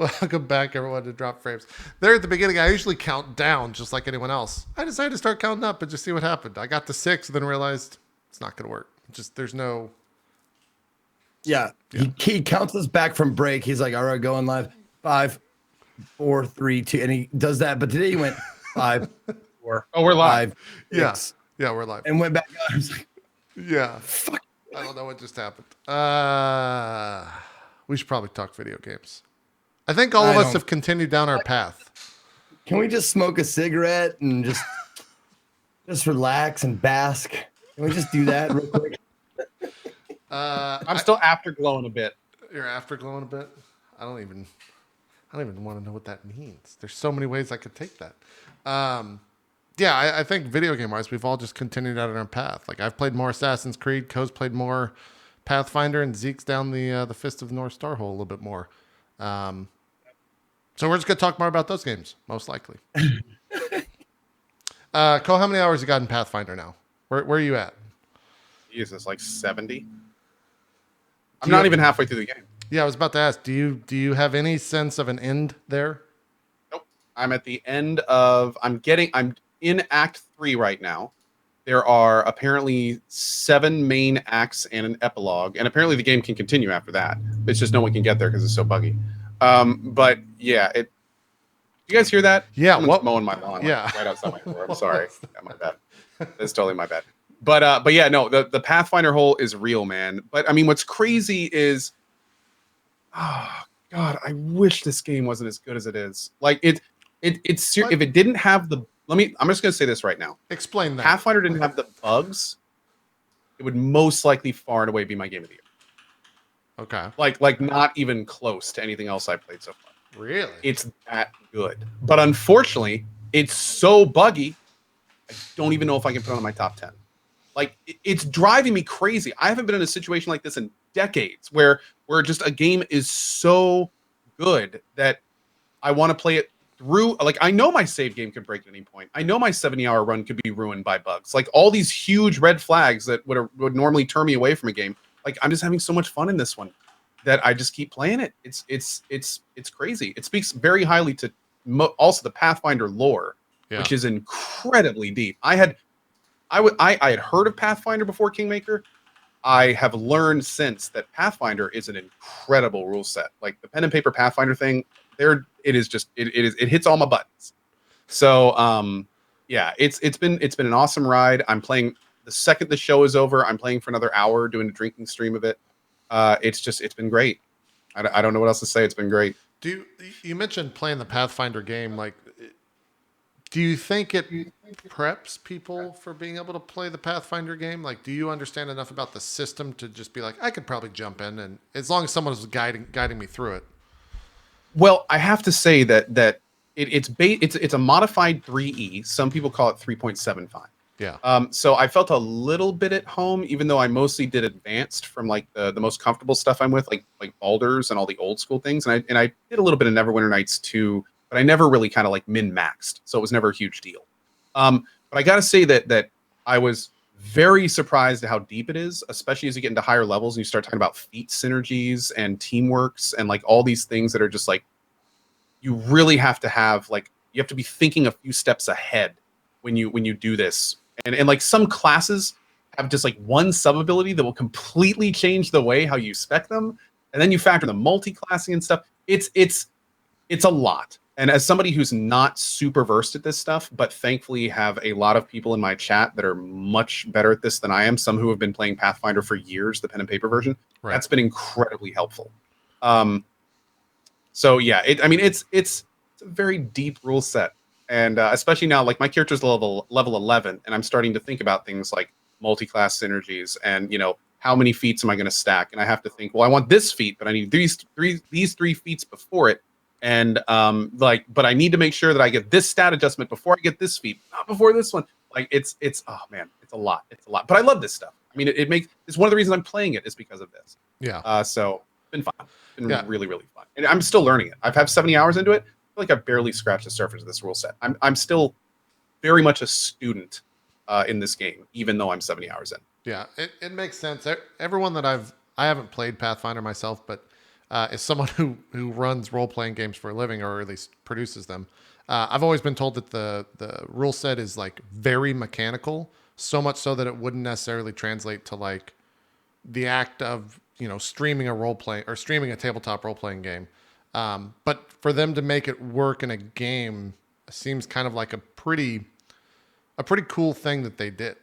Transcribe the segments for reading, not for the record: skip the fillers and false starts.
Welcome back, everyone, to Drop Frames. There at the beginning, I usually count down just like anyone else. I decided to start counting up and just see what happened. I got to 6 and then realized it's not going to work. Just there's no. Yeah. He counts us back from break. He's like, all right, going live. 5, 4, 3, 2. And he does that. But today he went 5, 4. Oh, we're live. 5, 6. Yeah, we're live. And went back out. I was like, yeah. Fuck. I don't know what just happened. We should probably talk video games. I think all of us have continued down our path. Can we just smoke a cigarette and just relax and bask? Can we just do that real quick? I'm still afterglowing a bit. You're afterglowing a bit? I don't even want to know what that means. There's so many ways I could take that. I think video game wise, we've all just continued out on our path. Like I've played more Assassin's Creed, Co's played more Pathfinder, and Zeke's down the Fist of the North Star hole a little bit more. So we're just gonna talk more about those games, most likely. Co, how many hours you got in Pathfinder now? Where are you at? Jesus, like 70. I'm not even halfway through the game. Yeah, I was about to ask. Do you have any sense of an end there? Nope. I'm at the end of. I'm in Act 3 right now. There are apparently 7 main acts and an epilogue, and apparently the game can continue after that. It's just no one can get there because it's so buggy. But yeah, you guys hear that? Yeah, someone's mowing my lawn right outside my door. I'm sorry. Yeah, my bad. That's totally my bad. But yeah, no, the Pathfinder hole is real, man. But I mean, what's crazy is, oh God, I wish this game wasn't as good as it is. Like it's if it didn't have the. I'm just gonna say this right now. Explain that. Pathfinder didn't have the bugs, it would most likely far and away be my game of the year. Okay. Like not even close to anything else I've played so far. Really? It's that good. But unfortunately, it's so buggy, I don't even know if I can put it on my top 10. Like it's driving me crazy. I haven't been in a situation like this in decades where just a game is so good that I want to play it through. Like I know my save game could break at any point. I know my 70-hour run could be ruined by bugs. Like all these huge red flags that would normally turn me away from a game. Like I'm just having so much fun in this one that I just keep playing it. It's crazy. It speaks very highly to also the Pathfinder lore, which is incredibly deep. I had heard of Pathfinder before Kingmaker. I have learned since that Pathfinder is an incredible rule set. Like the pen and paper Pathfinder thing, it hits all my buttons. So it's been an awesome ride. I'm playing the second the show is over. I'm playing for another hour, doing a drinking stream of it. It's been great. I don't know what else to say. It's been great. You mentioned playing the Pathfinder game, like. Do you think it preps people for being able to play the Pathfinder game? Like, do you understand enough about the system to just be like, I could probably jump in, and as long as someone is guiding me through it? Well, I have to say that it's a modified 3E. Some people call it 3.75. Yeah. So I felt a little bit at home, even though I mostly did advanced from like the most comfortable stuff I'm with, like Baldur's and all the old school things, and I did a little bit of Neverwinter Nights too. But I never really kind of like min-maxed, so it was never a huge deal. But I got to say that I was very surprised at how deep it is, especially as you get into higher levels and you start talking about feat synergies and teamworks and like all these things that are just like, you really have to have like, you have to be thinking a few steps ahead when you do this. And like some classes have just like one sub ability that will completely change the way how you spec them, and then you factor the multi-classing and stuff. It's a lot. And as somebody who's not super versed at this stuff, but thankfully have a lot of people in my chat that are much better at this than I am, some who have been playing Pathfinder for years, the pen and paper version, that's been incredibly helpful. So yeah, it's a very deep rule set. And especially now, like my character's level 11, and I'm starting to think about things like multi-class synergies and, how many feats am I going to stack? And I have to think, well, I want this feat, but I need these three feats before it. And but I need to make sure that I get this stat adjustment before I get this feat, not before this one. Like it's oh man, it's a lot. But I love this stuff. I mean, it's one of the reasons I'm playing it is because of this. Yeah. So it's been fun. It's been really, really fun. And I'm still learning it. I've had 70 hours into it. I feel like I've barely scratched the surface of this rule set. I'm still very much a student in this game, even though I'm 70 hours in. Yeah, it makes sense. Everyone that I haven't played Pathfinder myself, but as someone who runs role playing games for a living, or at least produces them, I've always been told that the rule set is like very mechanical, so much so that it wouldn't necessarily translate to like the act of streaming a role play or streaming a tabletop role playing game. But for them to make it work in a game seems kind of like a pretty cool thing that they did.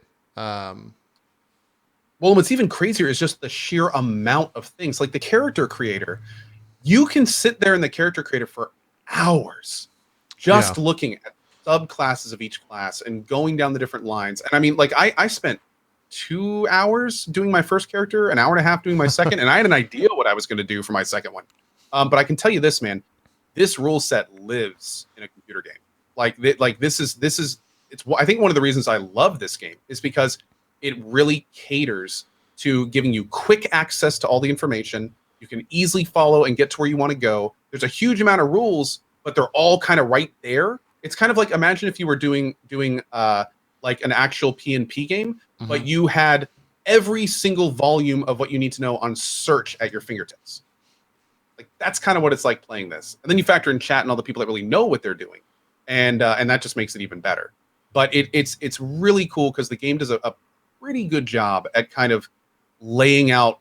Well, what's even crazier is just the sheer amount of things. Like the character creator, you can sit there in the character creator for hours just looking at subclasses of each class and going down the different lines. And I mean, like I spent 2 hours doing my first character, an hour and a half doing my second, and I had an idea what I was going to do for my second one. But I can tell you this, man, this rule set lives in a computer game. This is it's I think one of the reasons I love this game is because it really caters to giving you quick access to all the information. You can easily follow and get to where you want to go. There's a huge amount of rules, but they're all kind of right there. It's kind of like, imagine if you were doing like an actual P&P game, but you had every single volume of what you need to know on search at your fingertips. Like that's kind of what it's like playing this. And then you factor in chat and all the people that really know what they're doing, and that just makes it even better. But it's really cool because the game does a pretty good job at kind of laying out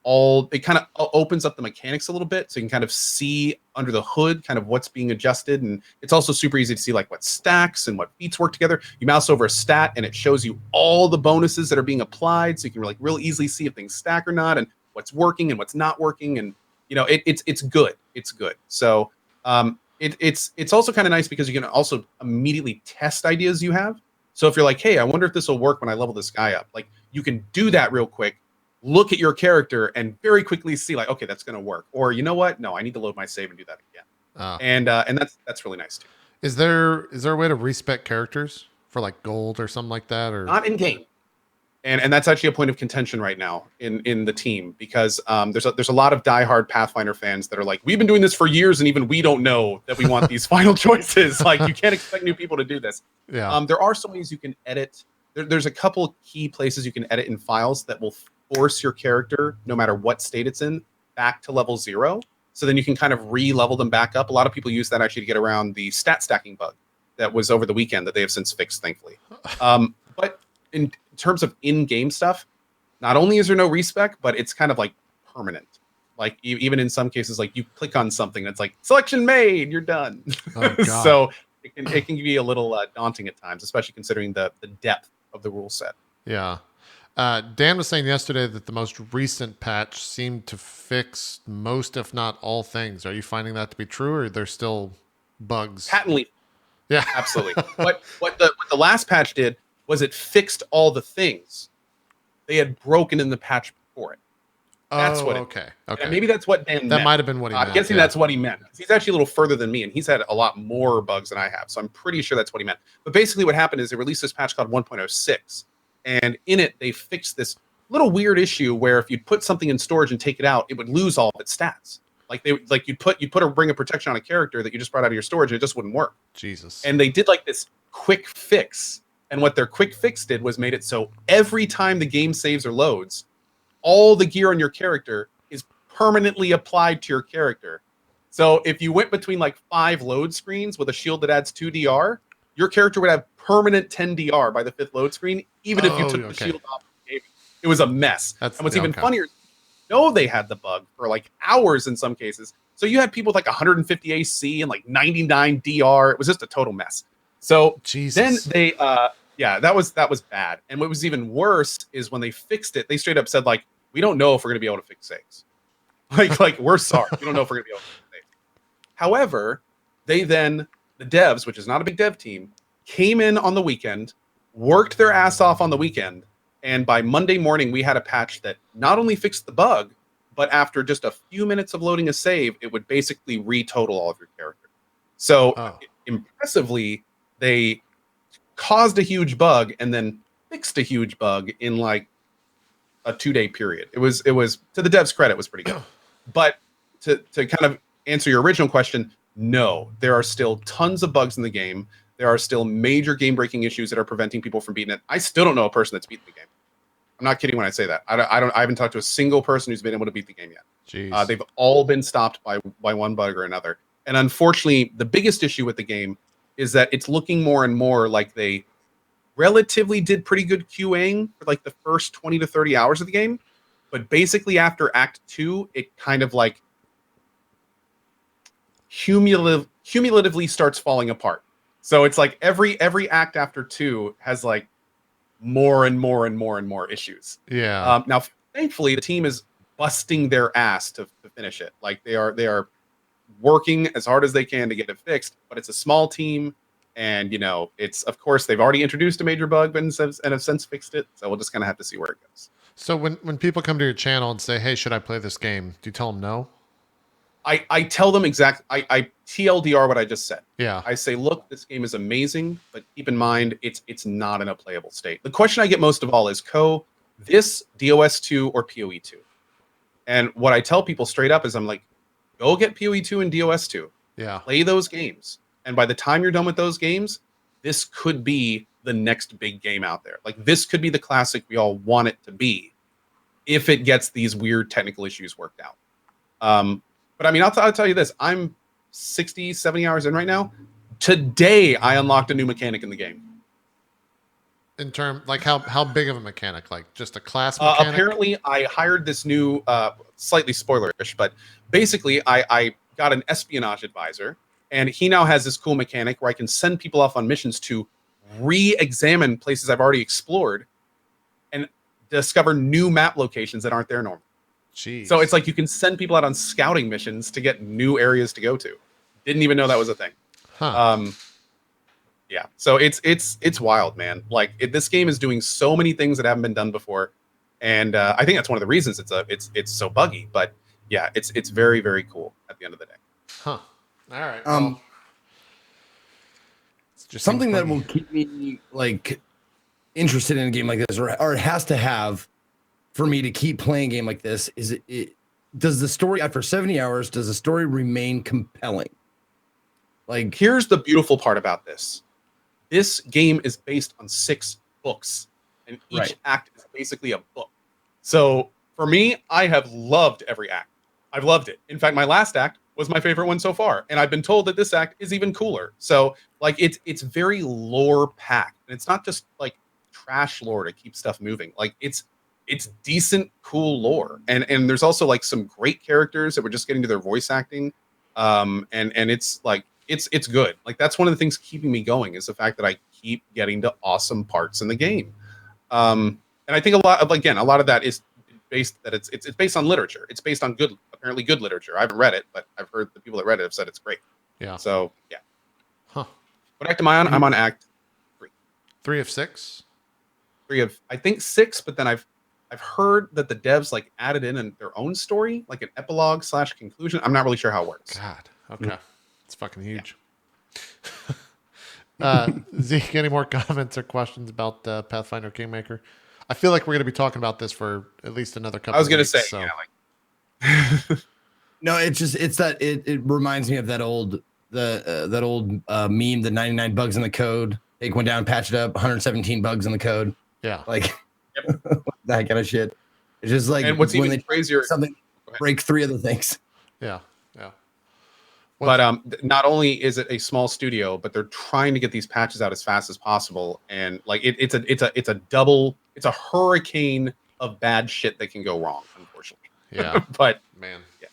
it kind of opens up the mechanics a little bit so you can kind of see under the hood kind of what's being adjusted. And it's also super easy to see like what stacks and what feats work together. You mouse over a stat and it shows you all the bonuses that are being applied, so you can like real easily see if things stack or not and what's working and what's not working. And it's good. It's good. So it's also kind of nice because you can also immediately test ideas you have. So if you're like, hey, I wonder if this will work when I level this guy up, like you can do that real quick, look at your character and very quickly see like, okay, that's going to work. Or you know what? No, I need to load my save and do that again. And that's really nice too. Is there a way to respec characters for like gold or something like that? Or not in game. And that's actually a point of contention right now in the team because there's a lot of diehard Pathfinder fans that are like, we've been doing this for years and even we don't know that we want these final choices. Like you can't expect new people to do this. Yeah. There are some ways you can edit. There's a couple key places you can edit in files that will force your character, no matter what state it's in, back to level 0. So then you can kind of re-level them back up. A lot of people use that actually to get around the stat stacking bug that was over the weekend that they have since fixed, thankfully. But in terms of in-game stuff, not only is there no respec, but it's kind of like permanent. Like even in some cases, like you click on something that's like selection made, you're done. Oh, So it can be a little daunting at times, especially considering the depth of the rule set. Yeah. Dan was saying yesterday that the most recent patch seemed to fix most, if not all things. Are you finding that to be true, or are there still bugs? Patently. Yeah, absolutely. What the last patch did was it fixed all the things they had broken in the patch before it. That's what. Okay. And maybe that's what Dan. That might have been what he meant. I'm guessing that's what he meant. He's actually a little further than me, and he's had a lot more bugs than I have. So I'm pretty sure that's what he meant. But basically, what happened is they released this patch called 1.06, and in it they fixed this little weird issue where if you'd put something in storage and take it out, it would lose all of its stats. You'd put a ring of protection on a character that you just brought out of your storage, and it just wouldn't work. Jesus. And they did like this quick fix. And what their quick fix did was made it so every time the game saves or loads, all the gear on your character is permanently applied to your character. So if you went between like 5 load screens with a shield that adds 2 DR, your character would have permanent 10 DR by the 5th load screen, even if you took the shield off the game. It was a mess. And what's even funnier, they had the bug for like hours in some cases. So you had people with like 150 AC and like 99 DR. It was just a total mess. So then they, that was bad. And what was even worse is when they fixed it, they straight up said like, we don't know if we're going to be able to fix saves. like we're sorry, we don't know if we're going to be able to fix saves. However, the devs, which is not a big dev team, came in on the weekend, worked their ass off on the weekend, and by Monday morning we had a patch that not only fixed the bug, but after just a few minutes of loading a save, it would basically retotal all of your character. So impressively, they caused a huge bug and then fixed a huge bug in like a 2-day period. It was to the devs' credit, was pretty good. But to kind of answer your original question, no, there are still tons of bugs in the game. There are still major game-breaking issues that are preventing people from beating it. I still don't know a person that's beaten the game. I'm not kidding when I say that. I haven't talked to a single person who's been able to beat the game yet. Jeez. They've all been stopped by one bug or another. And unfortunately, the biggest issue with the game is that it's looking more and more like they relatively did pretty good QAing for like the first 20 to 30 hours of the game. But basically after Act 2, it kind of like cumulatively starts falling apart. So it's like every act after 2 has like more and more issues. Yeah. Now, thankfully, the team is busting their ass to finish it. Like they are working as hard as they can to get it fixed. But it's a small team, and it's, of course, they've already introduced a major bug and have since fixed it. So we'll just kind of have to see where it goes. So when people come to your channel and say, "Hey, should I play this game?" Do you tell them no? I tell them exactly. I TLDR what I just said. Yeah. I say, look, this game is amazing, but keep in mind it's not in a playable state. The question I get most of all is, this DOS2 or PoE2? And what I tell people straight up is, I'm like, go get PoE2 and DOS2. Yeah. Play those games. And by the time you're done with those games, this could be the next big game out there. Like, this could be the classic we all want it to be if it gets these weird technical issues worked out. But I mean, I'll tell you this. I'm 60, 70 hours in right now. Today, I unlocked a new mechanic in the game. In term, like how big of a mechanic? Like just a class mechanic? Apparently, I hired this new, slightly spoilerish, but basically, I got an espionage advisor, and he now has this cool mechanic where I can send people off on missions to re-examine places I've already explored and discover new map locations that aren't there normally. Jeez. So it's like you can send people out on scouting missions to get new areas to go to. Didn't even know that was a thing. Huh. Yeah. So it's wild, man. Like this game is doing so many things that haven't been done before, and I think that's one of the reasons it's so buggy. But yeah, it's very, very cool at the end of the day. Huh. All right. Well, it's just Something seems that will keep me like interested in a game like this, or it has to have for me to keep playing a game like this, is does the story, after 70 hours, does the story remain compelling? Like, here's the beautiful part about this. This game is based on 6 books, and each act is basically a book. So for me, I have loved every act. I've loved it. In fact, my last act was my favorite one so far, and I've been told that this act is even cooler. So like it's very lore packed, and it's not just like trash lore to keep stuff moving. Like it's decent, cool lore, and there's also like some great characters that we're just getting to their voice acting, and it's like it's good. Like that's one of the things keeping me going, is the fact that I keep getting to awesome parts in the game. And I think a lot of that is based that it's based on literature. It's based on apparently good literature. I haven't read it, but I've heard the people that read it have said it's great. Yeah. So yeah. Huh. What act am I on? I'm on Act 3. 3 of 6. 3 of, I think, 6, but then I've heard that the devs like added in their own story, like an epilogue / conclusion. I'm not really sure how it works. God. Okay. It's fucking huge. Zeke, any more comments or questions about Pathfinder Kingmaker? I feel like we're going to be talking about this for at least another couple. I was going to say, so. yeah, like. No, it reminds me of that old meme, the 99 bugs in the code. Take one down, patch it up, 117 bugs in the code. Yeah. Like that kind of shit. It's just like, and what's when even crazier, something break 3 other things. Yeah. Yeah. But not only is it a small studio, but they're trying to get these patches out as fast as possible. And like it's a hurricane of bad shit that can go wrong, unfortunately. Yeah. But man. Yeah.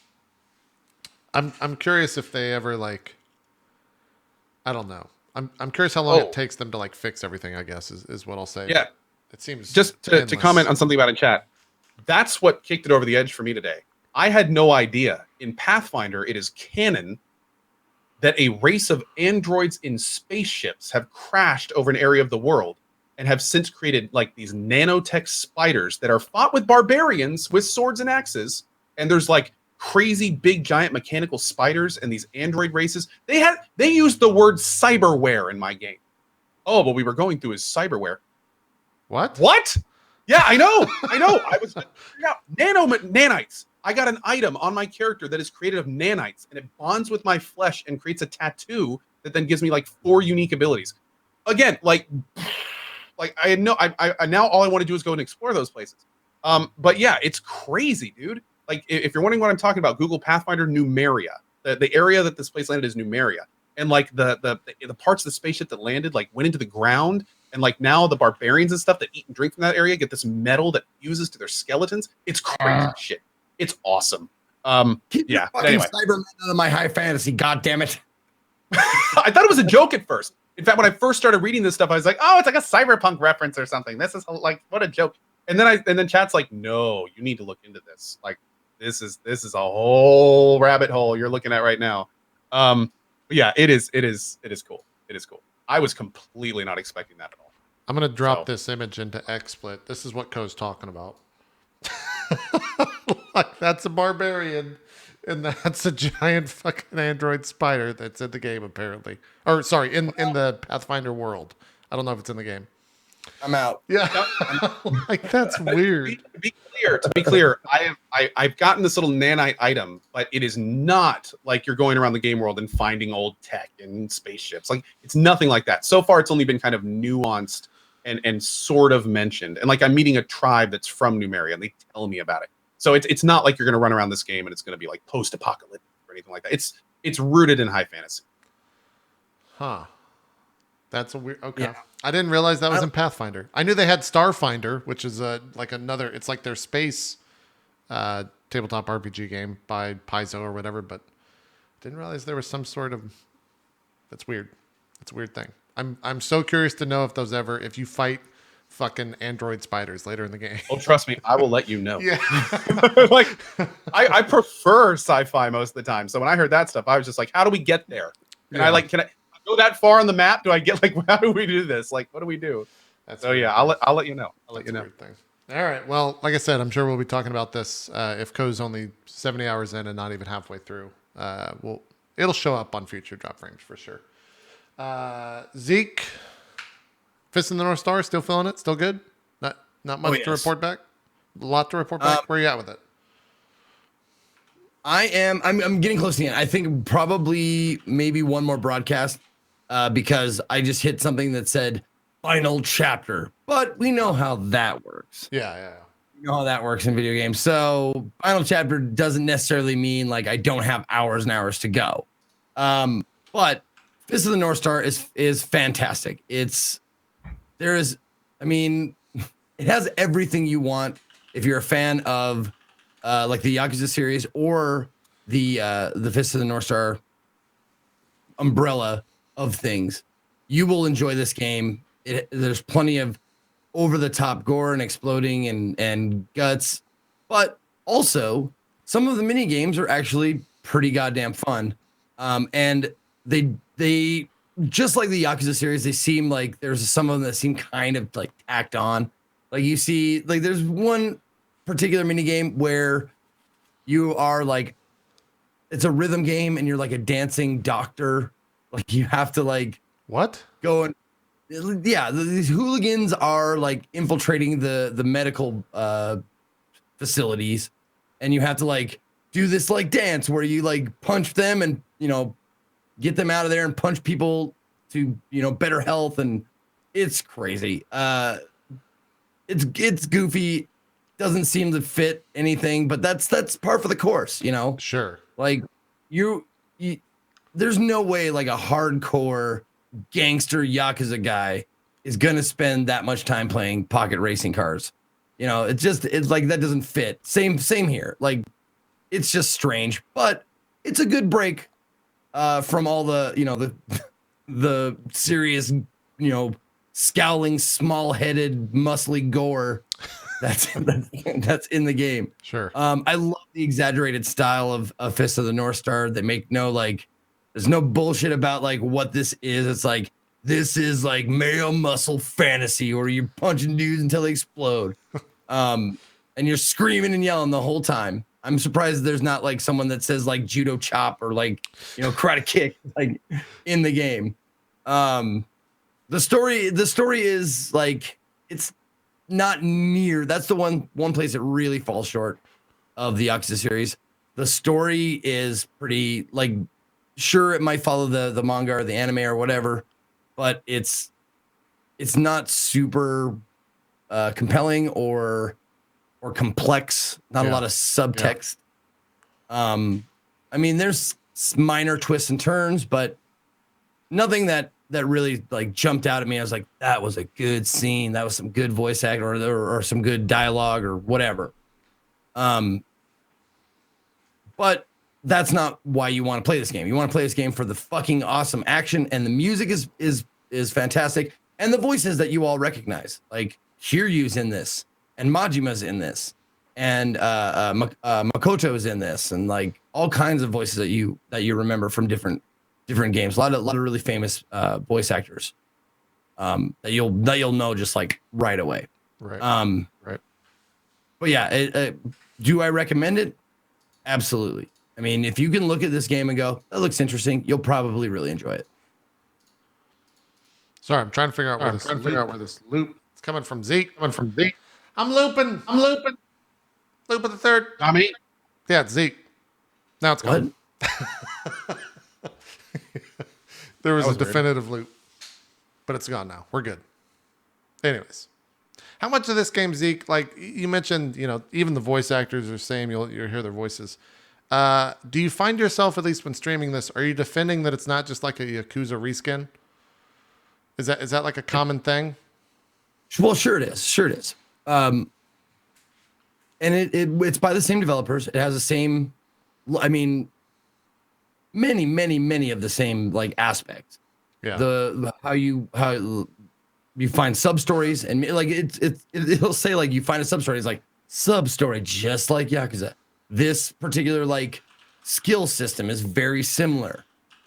I'm curious if they ever like, I don't know. I'm curious how long it takes them to like fix everything, I guess is what I'll say. Yeah. It seems just to comment on something about in chat. That's what kicked it over the edge for me today. I had no idea. In Pathfinder, it is canon that a race of androids in spaceships have crashed over an area of the world and have since created like these nanotech spiders that are fought with barbarians with swords and axes. And there's like crazy big giant mechanical spiders and these android races. They used the word cyberware in my game. Oh, what we were going through is cyberware. What? Yeah, I know. I was figuring out nanites. I got an item on my character that is created of nanites, and it bonds with my flesh and creates a tattoo that then gives me like 4 unique abilities. Again, like Like I know I now all I want to do is go and explore those places. But yeah, it's crazy, dude. Like if you're wondering what I'm talking about, Google Pathfinder Numeria. The area that this place landed is Numeria. And like the parts of the spaceship that landed like went into the ground, and like now the barbarians and stuff that eat and drink from that area get this metal that fuses to their skeletons. It's crazy shit. It's awesome. Keep Yeah. fucking Anyway, Cybermen out of my high fantasy. God damn it. I thought it was a joke at first. In fact, when I first started reading this stuff, I was like, "Oh, it's like a cyberpunk reference or something." This is like, what a joke. And then chat's like, "No, you need to look into this. Like, this is a whole rabbit hole you're looking at right now." But yeah, it is cool. It is cool. I was completely not expecting that at all. I'm gonna drop this image into XSplit. This is what Ko's talking about. Like, that's a barbarian, and that's a giant fucking android spider that's in the game apparently. Or sorry, in the Pathfinder world. I don't know if it's in the game. I'm out. Yeah, like that's weird. To be clear, I've gotten this little nanite item, but it is not like you're going around the game world and finding old tech and spaceships. Like it's nothing like that. So far, it's only been kind of nuanced and sort of mentioned. And like I'm meeting a tribe that's from Numeria, and they tell me about it. So it's not like you're going to run around this game and it's going to be like post-apocalyptic or anything like that. It's rooted in high fantasy. Huh. That's a weird. Okay. Yeah. I didn't realize that was in Pathfinder. I knew they had Starfinder, which is like another. It's like their space tabletop RPG game by Paizo or whatever. But didn't realize there was some sort of. That's weird. It's a weird thing. I'm so curious to know if you fight fucking android spiders later in the game. Well, trust me, I will let you know. Yeah. Like I prefer sci-fi most of the time. So when I heard that stuff, I was just like, how do we get there? And can I go that far on the map? Do I get like, how do we do this? Like, what do we do? So yeah, I'll let you know. I'll let you know. Thing. All right. Well, like I said, I'm sure we'll be talking about this if Ko's only 70 hours in and not even halfway through. It'll show up on future drop frames for sure. Zeke, Fist in the North Star, still feeling it? Still good? Not much to report back? A lot to report back? Where are you at with it? I'm getting close to the end. I think probably maybe one more broadcast because I just hit something that said final chapter, but we know how that works. Yeah. You know how that works in video games. So final chapter doesn't necessarily mean like I don't have hours and hours to go. But Fist of the North Star is fantastic. It has everything you want if you're a fan of like the Yakuza series or the Fist of the North Star umbrella of things. You will enjoy this game. There's plenty of over-the-top gore and exploding and guts, but also some of the mini games are actually pretty goddamn fun. And they just like the Yakuza series, they seem like there's some of them that seem kind of like tacked on. Like you see, like there's one particular mini game where you are like, it's a rhythm game and you're like a dancing doctor. Like you have to like go and these hooligans are like infiltrating the medical facilities, and you have to like do this like dance where you like punch them and get them out of there and punch people to better health, and it's crazy. It's goofy, doesn't seem to fit anything, but that's par for the course, Sure. Like you there's no way like a hardcore gangster Yakuza guy is gonna spend that much time playing pocket racing cars. It's like that doesn't fit. Same here. Like it's just strange, but it's a good break from all the the serious scowling, small-headed, muscly gore that's in the game. Sure. I love the exaggerated style of Fist of the North Star. They make there's no bullshit about like what this is. It's like, this is like male muscle fantasy where you're punching dudes until they explode. And you're screaming and yelling the whole time. I'm surprised there's not like someone that says like judo chop or like, karate kick like in the game. The story is like, it's not near. That's the one place it really falls short of the Yakuza series. The story is pretty like, sure, it might follow the manga or the anime or whatever, but it's it's not super compelling or complex. Not a lot of subtext. I mean, there's minor twists and turns, but nothing that really like jumped out at me. I was like, that was a good scene. That was some good voice acting or some good dialogue or whatever. But that's not why you want to play this game. You want to play this game for the fucking awesome action, and the music is fantastic, and the voices that you all recognize, like Kiryu's in this, and Majima's in this, and Makoto is in this, and like all kinds of voices that you remember from different games. A lot of really famous voice actors that you'll know just like right away. Right. Right. But yeah, do I recommend it? Absolutely. I mean, if you can look at this game and go, that looks interesting, you'll probably really enjoy it. Sorry, I'm trying to figure out where this loop is coming from. Zeke. I'm looping. Looping the third. Tommy? Yeah, it's Zeke. Now it's gone. There was a definitive loop, but it's gone now. We're good. Anyways, how much of this game, Zeke, like you mentioned, even the voice actors are same. You'll hear their voices. Do you find yourself, at least when streaming this, are you defending that it's not just like a Yakuza reskin? Is that like a common thing? Well, sure it is. And it's by the same developers. It has the same, I mean, many of the same like aspects. Yeah. How you find sub stories, and like it'll say like you find a sub story. It's like sub story, just like Yakuza. This particular like skill system is very similar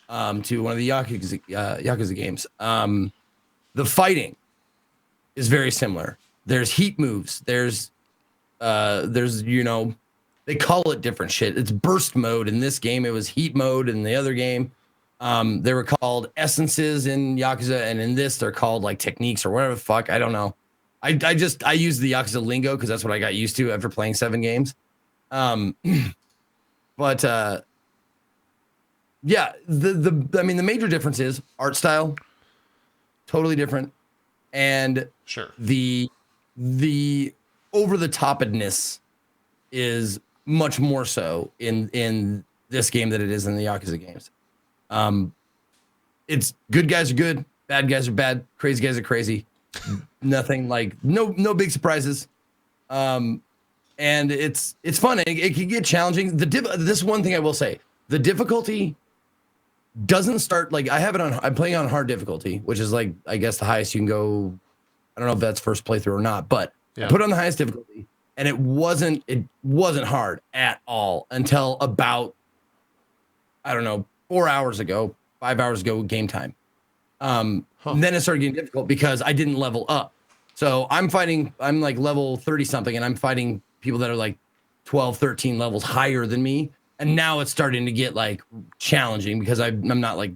to one of the Yakuza games. The fighting is very similar. There's heat moves. There's they call it different shit. It's burst mode in this game. It was heat mode in the other game. They were called essences in Yakuza, and in this they're called like techniques or whatever the fuck. I don't know. I use the Yakuza lingo because that's what I got used to after playing 7 games. But yeah, I mean the major difference is art style, totally different, and sure the over the topness is much more so in this game than it is in the Yakuza games. It's good guys are good, bad guys are bad, crazy guys are crazy. Nothing like no big surprises. And it's fun. It can get challenging. This one thing I will say, the difficulty doesn't start like I'm playing on hard difficulty, which is like I guess the highest you can go. I don't know if that's first playthrough or not, but I put it on the highest difficulty, and it wasn't hard at all until about, I don't know, 4 hours ago, 5 hours ago, game time. And then it started getting difficult because I didn't level up. So I'm like level 30 something, and I'm fighting people that are like 12, 13 levels higher than me. And now it's starting to get like challenging because I'm not like,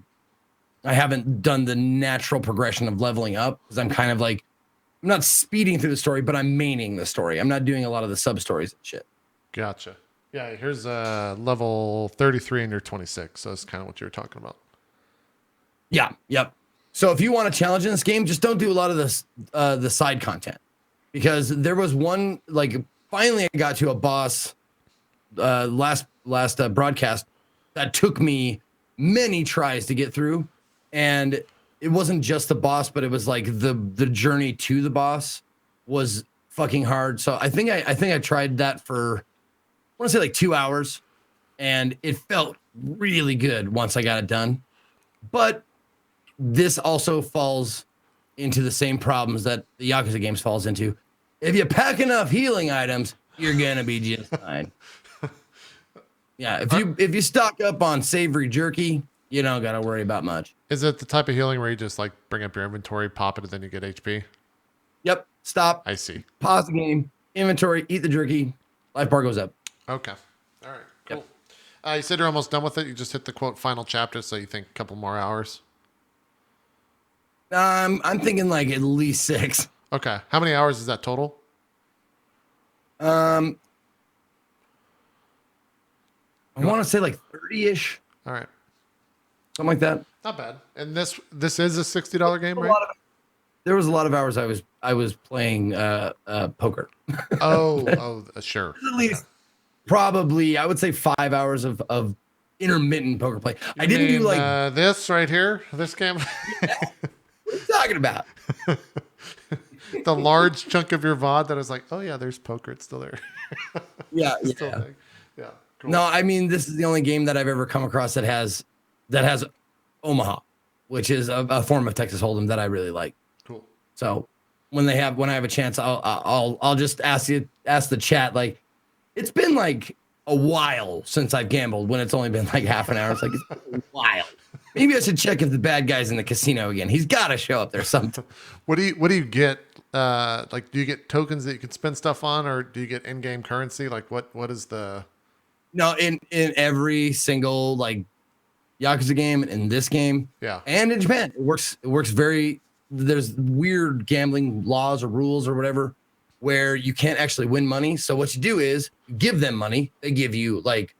I haven't done the natural progression of leveling up because I'm kind of like, I'm not speeding through the story, but I'm maining the story. I'm not doing a lot of the sub stories and shit. Gotcha. Yeah, here's level 33 and you're 26. So that's kind of what you were talking about. Yeah, yep. So if you want a challenge in this game, just don't do a lot of the side content, because there was one, like, finally I got to a boss last broadcast that took me many tries to get through, and it wasn't just the boss, but it was like the journey to the boss was fucking hard. So I think I tried that for, I want to say like 2 hours, and it felt really good once I got it done. But this also falls into the same problems that the Yakuza games falls into. If you pack enough healing items, you're gonna be just fine. Yeah, if you stock up on savory jerky, you don't gotta worry about much. Is it the type of healing where you just like bring up your inventory, pop it, and then you get HP? Yep. Stop. I see. Pause the game. Inventory. Eat the jerky. Life bar goes up. Okay. All right. Cool. Yep. You said you're almost done with it. You just hit the quote final chapter, so you think a couple more hours. I'm thinking like at least 6. Okay. How many hours is that total? I want to say like 30-ish. All right. Something like that. Not bad. And this is a $60 game, right? there was a lot of hours I was playing poker. Sure. At least probably I would say 5 hours of intermittent poker play. You I didn't do mean, like this right here, this game. what are you talking about? The large chunk of your VOD that is like, oh yeah, there's poker. It's still there. Yeah, It's still yeah. there. Yeah. Cool. No, I mean this is the only game that I've ever come across that has Omaha, which is a form of Texas Hold'em that I really like. Cool. So when I have a chance, I'll just ask the chat. Like, it's been like a while since I've gambled. When it's only been like half an hour, it's like it's been a while. Maybe I should check if the bad guy's in the casino again. He's got to show up there sometime. What do you get? Like, do you get tokens that you can spend stuff on, or do you get in-game currency? Like, what is the? No, in every single like Yakuza game, in this game, Yeah. and in Japan, it works very. There's weird gambling laws or rules or whatever where you can't actually win money. So what you do is you give them money. They give you like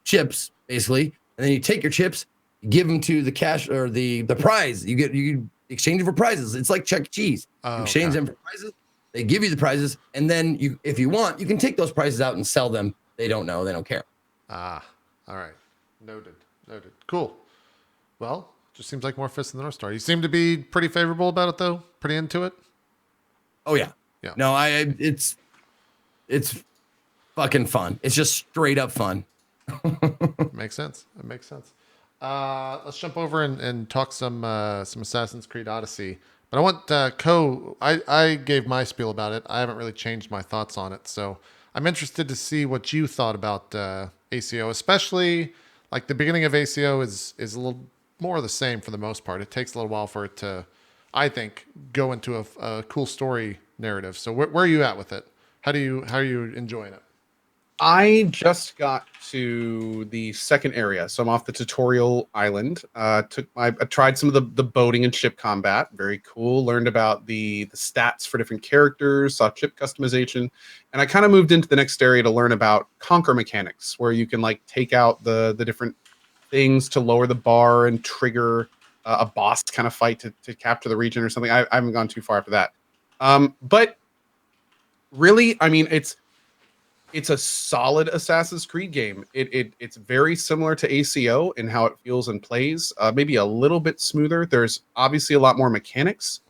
chips, basically, and then you take your chips, you give them to the cash or the prize. You exchange it for prizes. It's like Chuck E. Cheese. You exchange them for prizes. They give you the prizes, and then if you want, you can take those prizes out and sell them. They don't know. They don't care. All right. Noted. Cool. Well, just seems like more Fist in the North Star. You seem to be pretty favorable about it, though. Pretty into it. Oh yeah. Yeah. No, it's fucking fun. It's just straight up fun. Makes sense. It makes sense. Let's jump over and talk some Assassin's Creed Odyssey. But I want I gave my spiel about it. I haven't really changed my thoughts on it, so I'm interested to see what you thought about ACO, especially like the beginning of ACO is a little more of the same for the most part. It takes a little while for it to, I think, go into a cool story narrative. So where are you at with it? How are you enjoying it? I just got to the second area, so I'm off the tutorial island. I tried some of the boating and ship combat, very cool. Learned about the stats for different characters, saw ship customization, and I kind of moved into the next area to learn about conquer mechanics, where you can like take out the different things to lower the bar and trigger a boss kind of fight to capture the region or something. I haven't gone too far after that, but really, I mean, it's a solid Assassin's Creed game. It's very similar to ACO in how it feels and plays. Maybe a little bit smoother. There's obviously a lot more mechanics,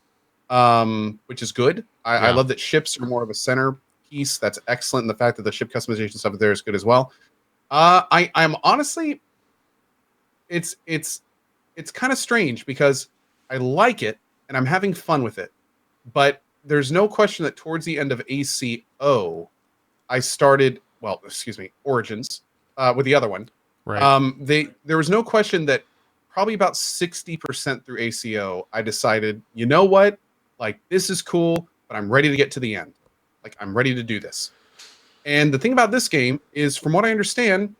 which is good. I love that ships are more of a centerpiece. That's excellent. And the fact that the ship customization stuff there is good as well. I'm honestly, it's kind of strange because I like it and I'm having fun with it, but there's no question that towards the end of ACO, I started, Origins, with the other one. Right. There was no question that probably about 60% through ACO, I decided, you know what? Like, this is cool, but I'm ready to get to the end. Like, I'm ready to do this. And the thing about this game is, from what I understand,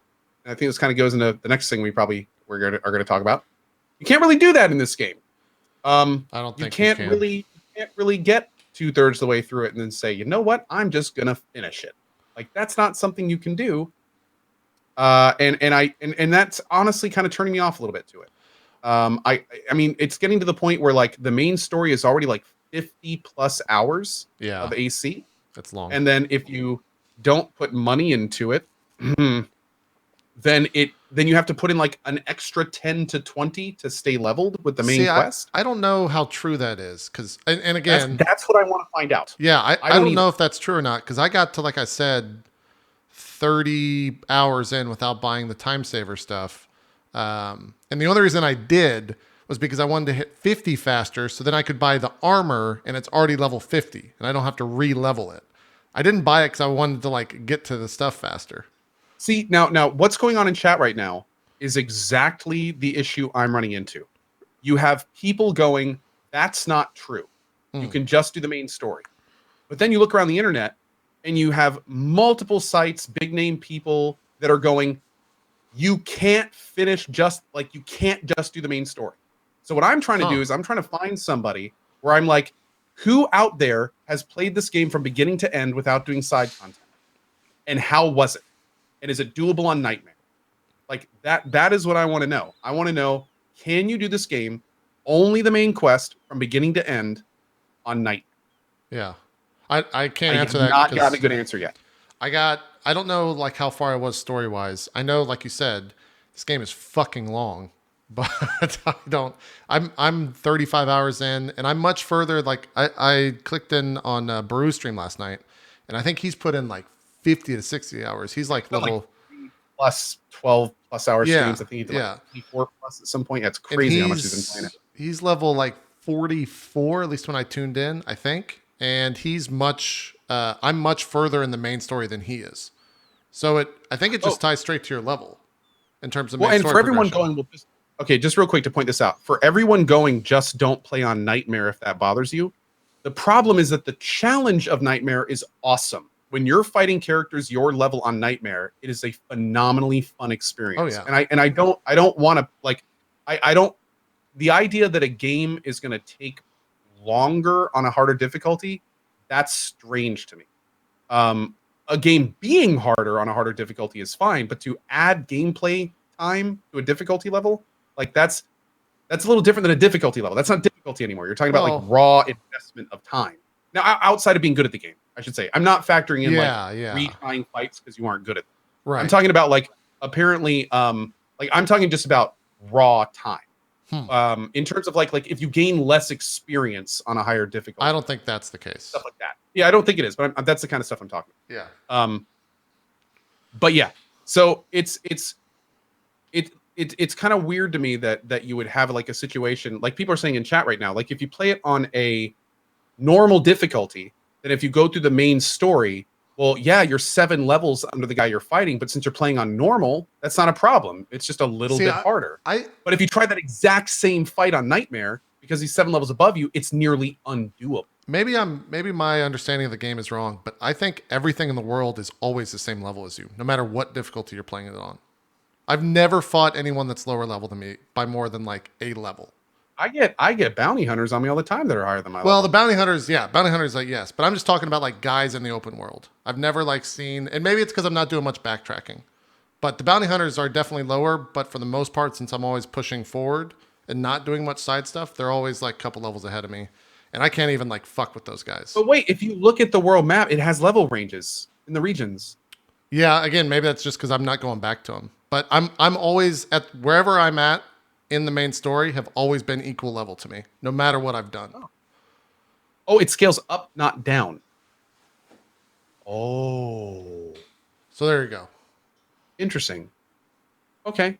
and I think this kind of goes into the next thing we're going to talk about. You can't really do that in this game. I don't think you can't really get 2/3 of the way through it and then say, you know what? I'm just gonna finish it. Like, that's not something you can do. And that's honestly kind of turning me off a little bit to it. I mean, it's getting to the point where like the main story is already like 50 plus hours of AC. That's long. And then if you don't put money into it, then you have to put in like an extra 10 to 20 to stay leveled with the main quest. I don't know how true that is, because and again, that's what I want to find out. Yeah, I don't know if that's true or not, because I got to, like I said, 30 hours in without buying the time saver stuff. And the only reason I did was because I wanted to hit 50 faster, so then I could buy the armor, and it's already level 50, and I don't have to re-level it. I didn't buy it because I wanted to like get to the stuff faster. See, now what's going on in chat right now is exactly the issue I'm running into. You have people going, that's not true. You can just do the main story. But then you look around the internet and you have multiple sites, big name people that are going, you can't you can't just do the main story. So what I'm trying to do is I'm trying to find somebody where I'm like, who out there has played this game from beginning to end without doing side content? And how was it? And is it doable on Nightmare? Like that is what I want to know. I want to know, can you do this game only the main quest from beginning to end on night. Yeah. I can't I answer have that not gotten a 'cause good answer yet. I don't know like how far I was story wise. I know, like you said, this game is fucking long, but I'm 35 hours in, and I'm much further. Like I clicked in on Baru's stream last night, and I think he's put in like 50 to 60 hours. He's like Done, like, level, 3 plus 12 plus hour yeah, streams. I think he did like yeah, 24 plus at some point. That's and crazy how much he's been playing it. he's level like 44, at least when I tuned in, I think, and he's much. I'm much further in the main story than he is. So I think it just ties straight to your level in terms of Well, main and story for everyone progression. going, okay, just real quick to point this out. For everyone going, just don't play on Nightmare if that bothers you. The problem is that the challenge of Nightmare is awesome. When you're fighting characters your level on Nightmare, it is a phenomenally fun experience. Oh, yeah. And I don't want to like I don't the idea that a game is going to take longer on a harder difficulty, that's strange to me. A game being harder on a harder difficulty is fine, but to add gameplay time to a difficulty level, like that's a little different than a difficulty level. That's not difficulty anymore. You're talking about like Well, raw investment of time. Now, outside of being good at the game, I should say, I'm not factoring in yeah, like yeah, retrying fights because you aren't good at them. I'm right. talking about like apparently, like I'm talking just about raw time. In terms of like if you gain less experience on a higher difficulty, I don't think that's the case. stuff like that. Yeah, I don't think it is, but that's the kind of stuff I'm talking Yeah. about. But yeah, so it's kind of weird to me that you would have like a situation like people are saying in chat right now, like if you play it on a normal difficulty, then if you go through the main story, well, yeah, you're 7 levels under the guy you're fighting, but since you're playing on normal, that's not a problem. It's just a little bit harder. But if you try that exact same fight on Nightmare, because he's 7 levels above you, it's nearly undoable. Maybe my understanding of the game is wrong, but I think everything in the world is always the same level as you, no matter what difficulty you're playing it on. I've never fought anyone that's lower level than me by more than like a level. I get bounty hunters on me all the time that are higher than my level. Well, the bounty hunters, like yes, but I'm just talking about like guys in the open world. I've never like seen, and maybe it's because I'm not doing much backtracking, but the bounty hunters are definitely lower. But for the most part, since I'm always pushing forward and not doing much side stuff, they're always like a couple levels ahead of me, and I can't even like fuck with those guys. But wait, if you look at the world map, it has level ranges in the regions. Yeah, again, maybe that's just because I'm not going back to them. But I'm always at wherever I'm at in the main story have always been equal level to me, no matter what I've done. Oh, it scales up, not down. Oh. So there you go. Interesting. Okay,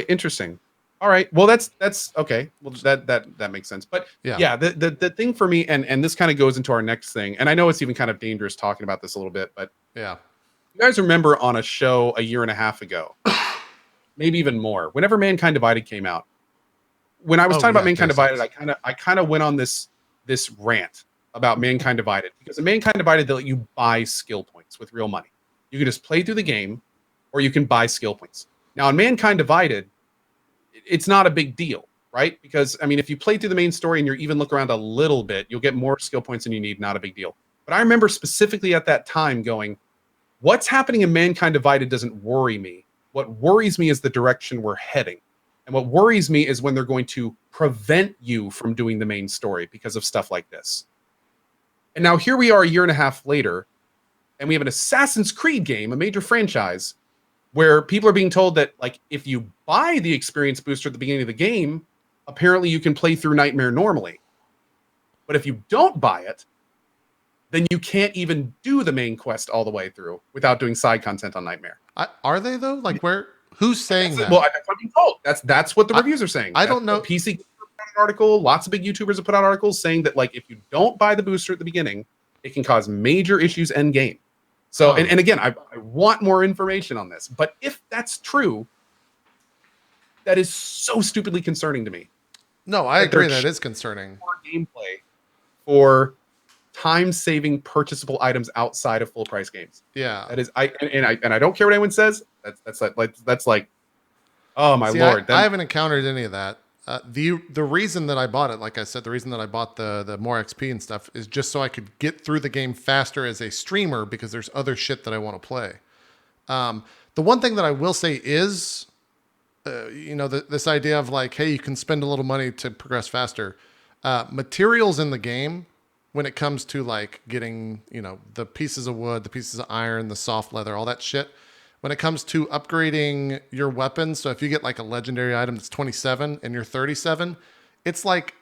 interesting. All right. Well, that's okay. Well, that makes sense. But yeah, the thing for me, and this kind of goes into our next thing, and I know it's even kind of dangerous talking about this a little bit, but yeah. You guys remember on a show a year and a half ago, maybe even more, whenever Mankind Divided came out, when I was talking about Mankind Divided, I kind of went on this rant about Mankind Divided, because in Mankind Divided, they let you buy skill points with real money. You can just play through the game, or you can buy skill points. Now in Mankind Divided, it's not a big deal, right? Because I mean, if you play through the main story and you even look around a little bit, you'll get more skill points than you need. Not a big deal. But I remember specifically at that time going, what's happening in Mankind Divided doesn't worry me. What worries me is the direction we're heading. And what worries me is when they're going to prevent you from doing the main story because of stuff like this. And now here we are a year and a half later, and we have an Assassin's Creed game, a major franchise, where people are being told that, like, if you buy the experience booster at the beginning of the game, apparently you can play through Nightmare normally. But if you don't buy it, then you can't even do the main quest all the way through without doing side content on Nightmare. Are they though? Like who's saying that? Well, that's what I'm being told. That's what the reviews are saying. I don't know. PC put out an article. Lots of big YouTubers have put out articles saying that, like, if you don't buy the booster at the beginning, it can cause major issues end game. So, and again, I want more information on this. But if that's true, that is so stupidly concerning to me. No, I agree that is concerning. More gameplay for time-saving purchasable items outside of full-price games. Yeah, that is. I don't care what anyone says. That's like, oh my lord. I haven't encountered any of that. The reason that I bought it, like I said, the reason that I bought the more XP and stuff is just so I could get through the game faster as a streamer, because there's other shit that I want to play. The one thing that I will say is, this idea of like, hey, you can spend a little money to progress faster. Materials in the game, when it comes to like getting, the pieces of wood, the pieces of iron, the soft leather, all that shit, when it comes to upgrading your weapons, so if you get like a legendary item that's 27 and you're 37, it's like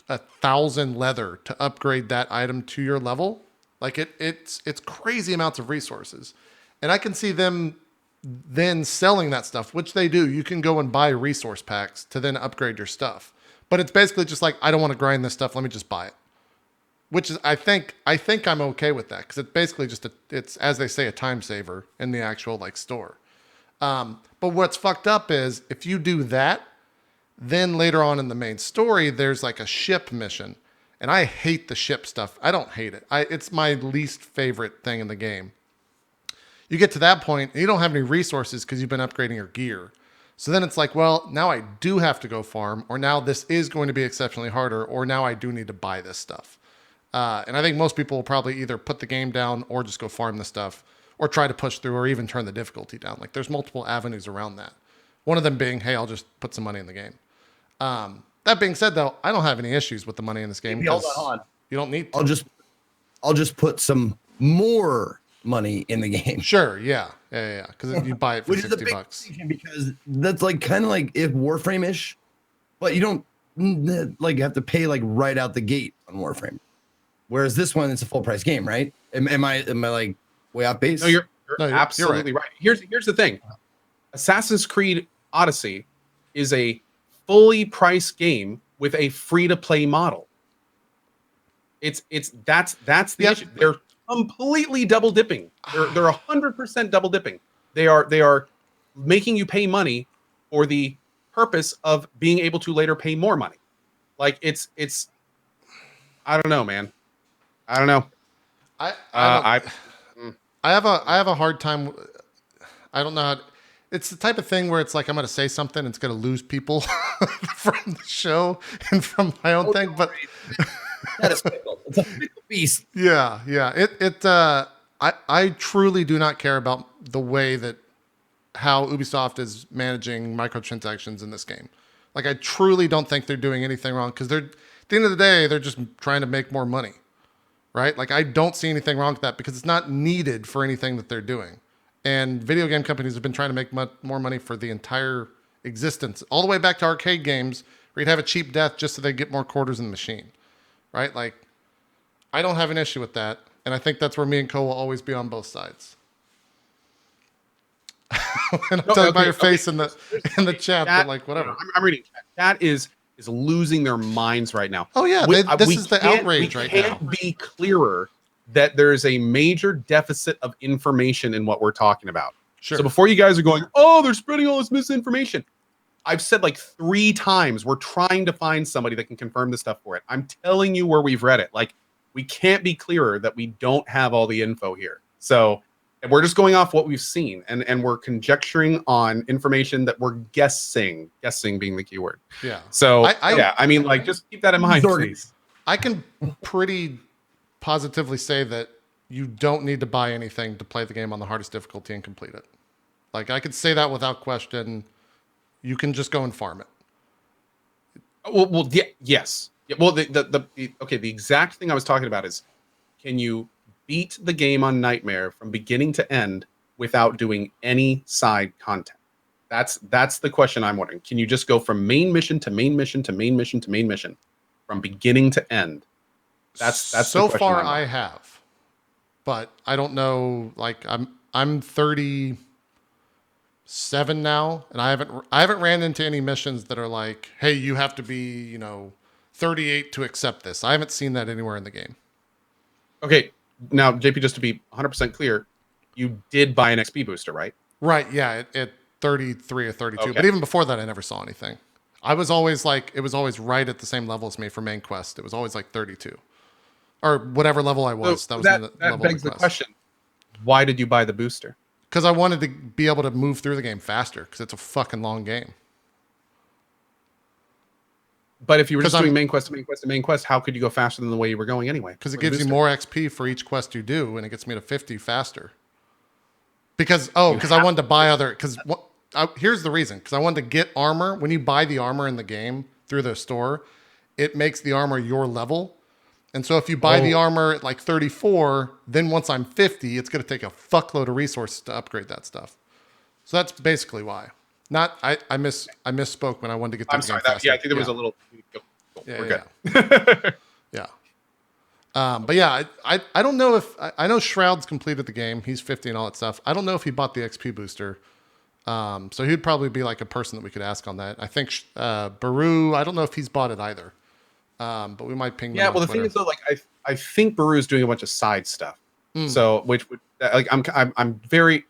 1,000 leather to upgrade that item to your level. Like it's crazy amounts of resources. And I can see them then selling that stuff, which they do. You can go and buy resource packs to then upgrade your stuff. But it's basically just like, I don't want to grind this stuff. Let me just buy it. Which is, I think I'm okay with that, because it's basically just it's, as they say, a time saver in the actual like store. But what's fucked up is if you do that, then later on in the main story, there's like a ship mission, and I hate the ship stuff. I don't hate it. It's my least favorite thing in the game. You get to that point, and you don't have any resources because you've been upgrading your gear. So then it's like, well, now I do have to go farm, or now this is going to be exceptionally harder, or now I do need to buy this stuff. And I think most people will probably either put the game down or just go farm the stuff, or try to push through, or even turn the difficulty down. Like there's multiple avenues around that. One of them being, hey, I'll just put some money in the game. That being said, though, I don't have any issues with the money in this game because you don't need to. I'll just put some more money in the game. Sure, yeah. Because you buy it for $60. Because that's like kind of like if Warframe-ish, but you don't like have to pay like right out the gate on Warframe. Whereas this one, it's a full price game, right? Am I like way off base? No, you're absolutely right. Here's the thing. Assassin's Creed Odyssey is a fully priced game with a free to play model. That's the issue. They're completely double dipping. They're 100% double dipping. They are making you pay money for the purpose of being able to later pay more money. Like it's I don't know, man. I don't know. I have a hard time. I don't know how. It's the type of thing where it's like I'm going to say something and it's going to lose people from the show and from my own thing. But that is fickle. It's a fickle beast. Yeah. I truly do not care about the way that how Ubisoft is managing microtransactions in this game. Like I truly don't think they're doing anything wrong, because at the end of the day, they're just trying to make more money. Right? Like I don't see anything wrong with that, because it's not needed for anything that they're doing. And video game companies have been trying to make more money for the entire existence, all the way back to arcade games where you'd have a cheap death just so they get more quarters in the machine. Right? Like I don't have an issue with that. And I think that's where me and Co will always be on both sides. And I'm talking about your face in the chat, but like whatever. I'm reading. Chat is losing their minds right now. Oh yeah, this is the outrage right now. We can't be clearer that there is a major deficit of information in what we're talking about. Sure. So before you guys are going, oh, they're spreading all this misinformation, I've said like 3 times we're trying to find somebody that can confirm the stuff for it. I'm telling you where we've read it. Like we can't be clearer that we don't have all the info here. So we're just going off what we've seen, and we're conjecturing on information that we're guessing being the keyword. Yeah. So I mean, like, just keep that in mind, please. I can pretty positively say that you don't need to buy anything to play the game on the hardest difficulty and complete it. Like I could say that without question. You can just go and farm it. Well, yeah, yes. Yeah, well, the exact thing I was talking about is, can you beat the game on Nightmare from beginning to end without doing any side content? That's the question I'm wondering. Can you just go from main mission to main mission to main mission to main mission from beginning to end? That's so far I have, but I don't know. Like I'm 37 now, and I haven't ran into any missions that are like, hey, you have to be 38 to accept this. I haven't seen that anywhere in the game. Okay. Now, JP, just to be 100% clear, you did buy an XP booster, right? Right, yeah, at 33 or 32. Okay. But even before that, I never saw anything. I was always like, it was always right at the same level as me for main quest. It was always like 32. Or whatever level I was. So that begs the question. Why did you buy the booster? Because I wanted to be able to move through the game faster, because it's a fucking long game. But if you were just doing main quest to main quest to main quest, how could you go faster than the way you were going anyway? Because it gives you more XP for each quest you do, and it gets me to 50 faster. Because I wanted to buy other. Here's the reason. Because I wanted to get armor. When you buy the armor in the game through the store, it makes the armor your level. And so if you buy the armor at like 34, then once I'm 50, it's going to take a fuckload of resources to upgrade that stuff. So that's basically why. Not I misspoke when I wanted to get to I'm the sorry. game faster. I think there was a little. We're Yeah. good. Yeah. But yeah, I don't know if I know Shroud's completed the game. He's 50 and all that stuff. I don't know if he bought the XP booster. So he'd probably be like a person that we could ask on that. I think Baru, I don't know if he's bought it either. But we might ping them. Yeah, on well, the Twitter. thing is though, like I think Baru's doing a bunch of side stuff. So which would like I'm very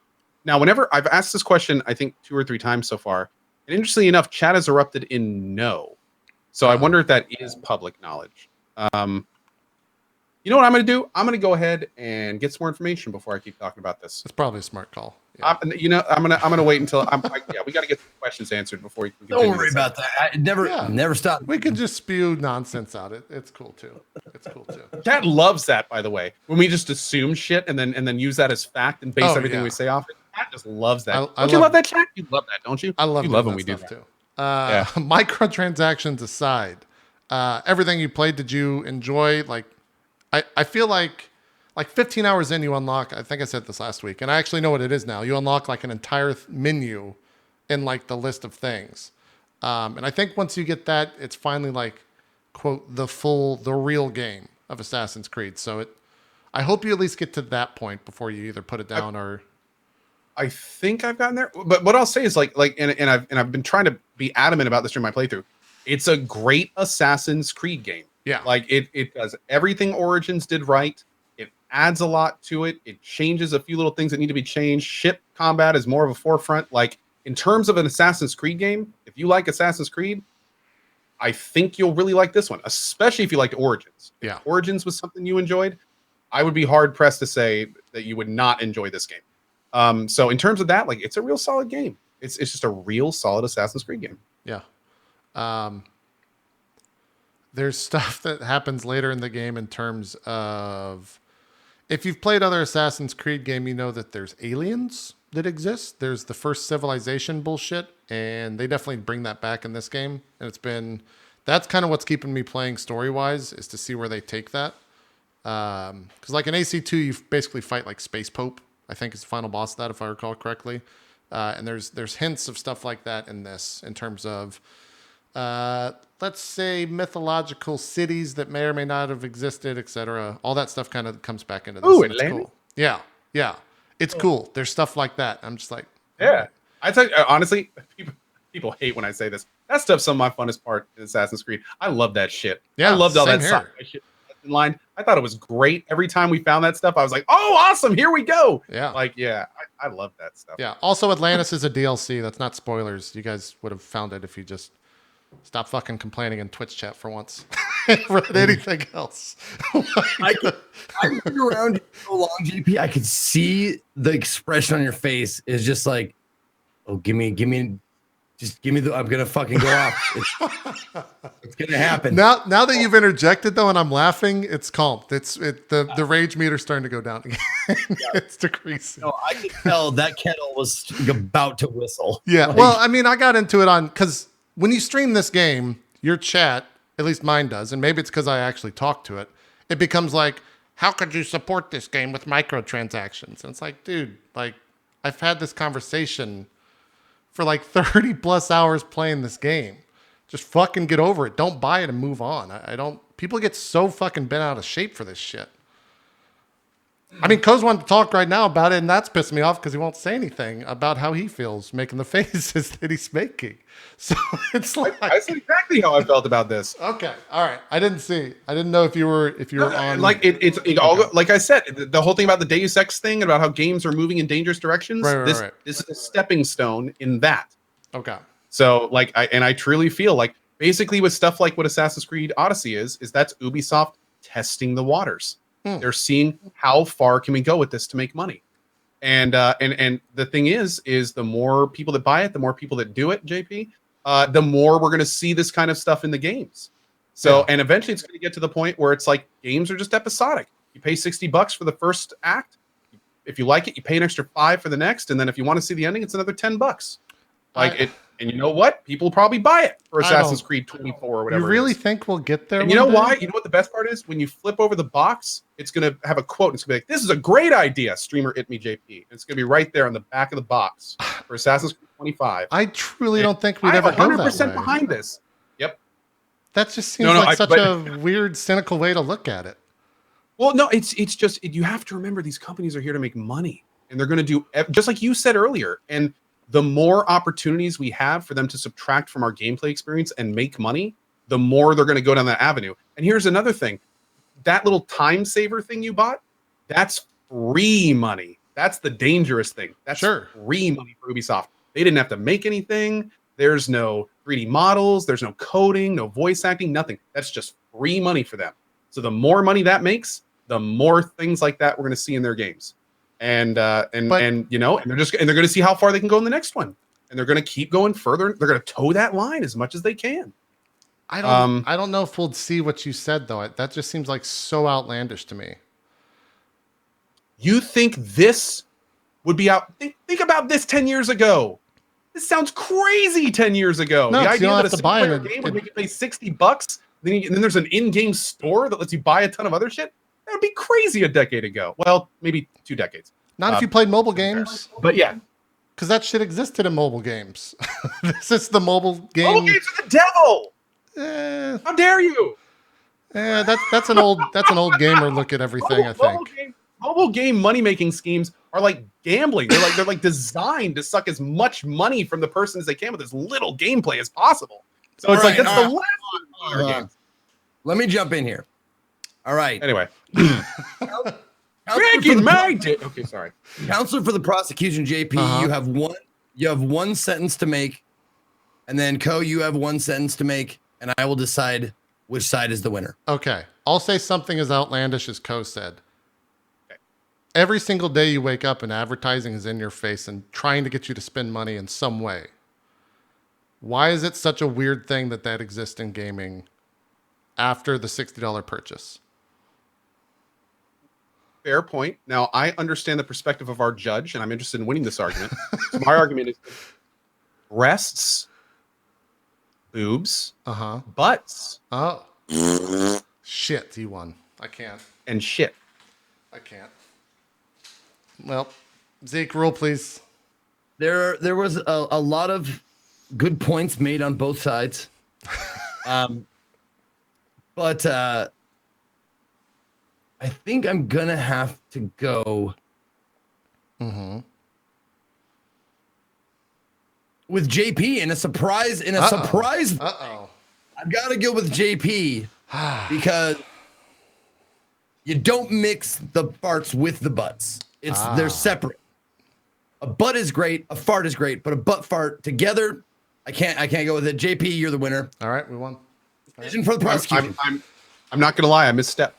now. Whenever I've asked this question, I think 2 or 3 times so far, and interestingly enough, chat has erupted in no. So I wonder if that is public knowledge. You know what I'm going to do? I'm going to go ahead and get some more information before I keep talking about this. It's probably a smart call. Yeah. I'm gonna wait until we got to get the questions answered before we can Don't worry about that. I never stop. We can just spew nonsense out. It's cool too. Chat loves that, by the way. When we just assume shit and then use that as fact and base everything we say off it. Chat just loves that. Don't you love that, chat? You love that, don't you? I love. You love when we do that too. Microtransactions aside, everything you played, did you enjoy? Like, I feel like 15 hours in, you unlock, I think I said this last week, and I actually know what it is now. You unlock like an entire menu in like the list of things. And I think once you get that, it's finally like, quote, the real game of Assassin's Creed. So I hope you at least get to that point before you either put it down or. I think I've gotten there, but what I'll say is and I've been trying to be adamant about this during my playthrough. It's a great Assassin's Creed game. Yeah. Like it does everything Origins did right. It adds a lot to it. It changes a few little things that need to be changed. Ship combat is more of a forefront. Like in terms of an Assassin's Creed game, if you like Assassin's Creed, I think you'll really like this one, especially if you liked Origins. Yeah. If Origins was something you enjoyed, I would be hard pressed to say that you would not enjoy this game. So in terms of that, like it's a real solid game. It's just a real solid Assassin's Creed game. Yeah. There's stuff that happens later in the game in terms of, if you've played other Assassin's Creed game, you know that there's aliens that exist. There's the first civilization bullshit, and they definitely bring that back in this game. And that's kind of what's keeping me playing story-wise, is to see where they take that. Because like in AC2, you basically fight like Space Pope, I think is the final boss of that, if I recall correctly. And there's hints of stuff like that in this, in terms of, let's say, mythological cities that may or may not have existed, etc. All that stuff kind of comes back into this. Ooh, and it's Atlantis? cool. Yeah. It's cool. There's stuff like that. I'm just like, yeah. I tell you, honestly, people hate when I say this. That stuff's some of my funnest part in Assassin's Creed. I love that shit. Yeah, I loved all same that here. sci-fi shit in line. I thought it was great. Every time we found that stuff, I was like, oh, awesome. Here we go. Yeah. Like, yeah, I love that stuff. Yeah. Also, Atlantis is a DLC. That's not spoilers. You guys would have found it if you just stop fucking complaining in Twitch chat for once. Read anything else. I've been around you so long, JP. I could see the expression on your face is just like, oh, give me the, I'm gonna fucking go off. It's gonna happen. Now that you've interjected though, and I'm laughing, it's calmed. The rage meter's starting to go down again. It's decreasing. No, I could tell that kettle was about to whistle. Yeah. Like, Well, I mean, I got into it because when you stream this game, your chat, at least mine does, and maybe it's because I actually talk to it, it becomes like, how could you support this game with microtransactions? And it's like, dude, like, I've had this conversation for like 30 plus hours playing this game. Just fucking get over it. Don't buy it and move on. People get so fucking bent out of shape for this shit. I mean, Coz wanted to talk right now about it, and that's pissing me off because he won't say anything about how he feels making the faces that he's making. So it's like, I said exactly how I felt about this. okay, all right. I didn't know if you were on. Like it's all like I said, the whole thing about the Deus Ex thing about how games are moving in dangerous directions. Right. This is a stepping stone in that. Okay. So like I truly feel like basically with stuff like what Assassin's Creed Odyssey is that's Ubisoft testing the waters. They're seeing how far can we go with this to make money. And the thing is the more people that buy it, the more people that do it, JP, the more we're going to see this kind of stuff in the games. So, and eventually it's going to get to the point where it's like games are just episodic. You pay $60 for the first act. If you like it, you pay an extra $5 for the next. And then if you want to see the ending, it's another $10. Like And you know what? People probably buy it for I Assassin's don't- Creed 24 or whatever. You it really is. think we'll get there? And you know one day? why? You know what the best part is? When you flip over the box, it's going to have a quote. It's going to be like, "This is a great idea, streamer itmeJP." And it's going to be right there on the back of the box for Assassin's Creed 25. I truly And don't think we'd I'm ever go that 100% way. behind this. Yep. That just seems No, like such a weird, cynical way to look at it. Well, no, it's just you have to remember these companies are here to make money, and they're going to do just like you said earlier. And the more opportunities we have for them to subtract from our gameplay experience and make money, the more they're going to go down that avenue. And here's another thing: that little time saver thing you bought, that's free money. That's the dangerous thing. That's free money for Ubisoft. They didn't have to make anything. There's no 3D models. There's no coding, no voice acting, nothing. That's just free money for them. So the more money that makes, the more things like that we're going to see in their games. And you know, and they're going to see how far they can go in the next one. And they're going to keep going further. They're going to toe that line as much as they can. I don't know if we'll see what you said though. That just seems like so outlandish to me. You think this would be out? Think about this 10 years ago. This sounds crazy 10 years ago. No, the idea that a to buy single-player game would make you pay $60, then there's an in-game store that lets you buy a ton of other shit. That would be crazy a decade ago. Well, maybe 2 decades. Not if you played mobile games. But yeah. Because that shit existed in mobile games. This is the mobile game. Mobile games are the devil. How dare you? That's an old gamer look at everything, I think. Mobile game money-making schemes are like gambling. They're like designed to suck as much money from the person as they can with as little gameplay as possible. So it's like that's the last one. Let me jump in here. All right. Anyway. Back in my day. Okay, sorry. Counselor for the prosecution, JP, you have one sentence to make, and then Co, you have one sentence to make, and I will decide which side is the winner. Okay. I'll say something as outlandish as Co said. Every single day you wake up and advertising is in your face and trying to get you to spend money in some way. Why is it such a weird thing that exists in gaming after the $60 purchase? Fair point. Now, I understand the perspective of our judge, and I'm interested in winning this argument. So my argument is breasts, boobs, butts. Oh. Shit, he won. I can't. And shit. I can't. Well, Zeke, roll, please. There was a lot of good points made on both sides. But I think I'm going to have to go with JP in a surprise. Uh-oh. I've got to go with JP because you don't mix the farts with the butts. They're separate. A butt is great, a fart is great, but a butt fart together, I can't go with it. JP, you're the winner. All right, we won. Decision for the prosecution. I'm not gonna lie, I misstepped.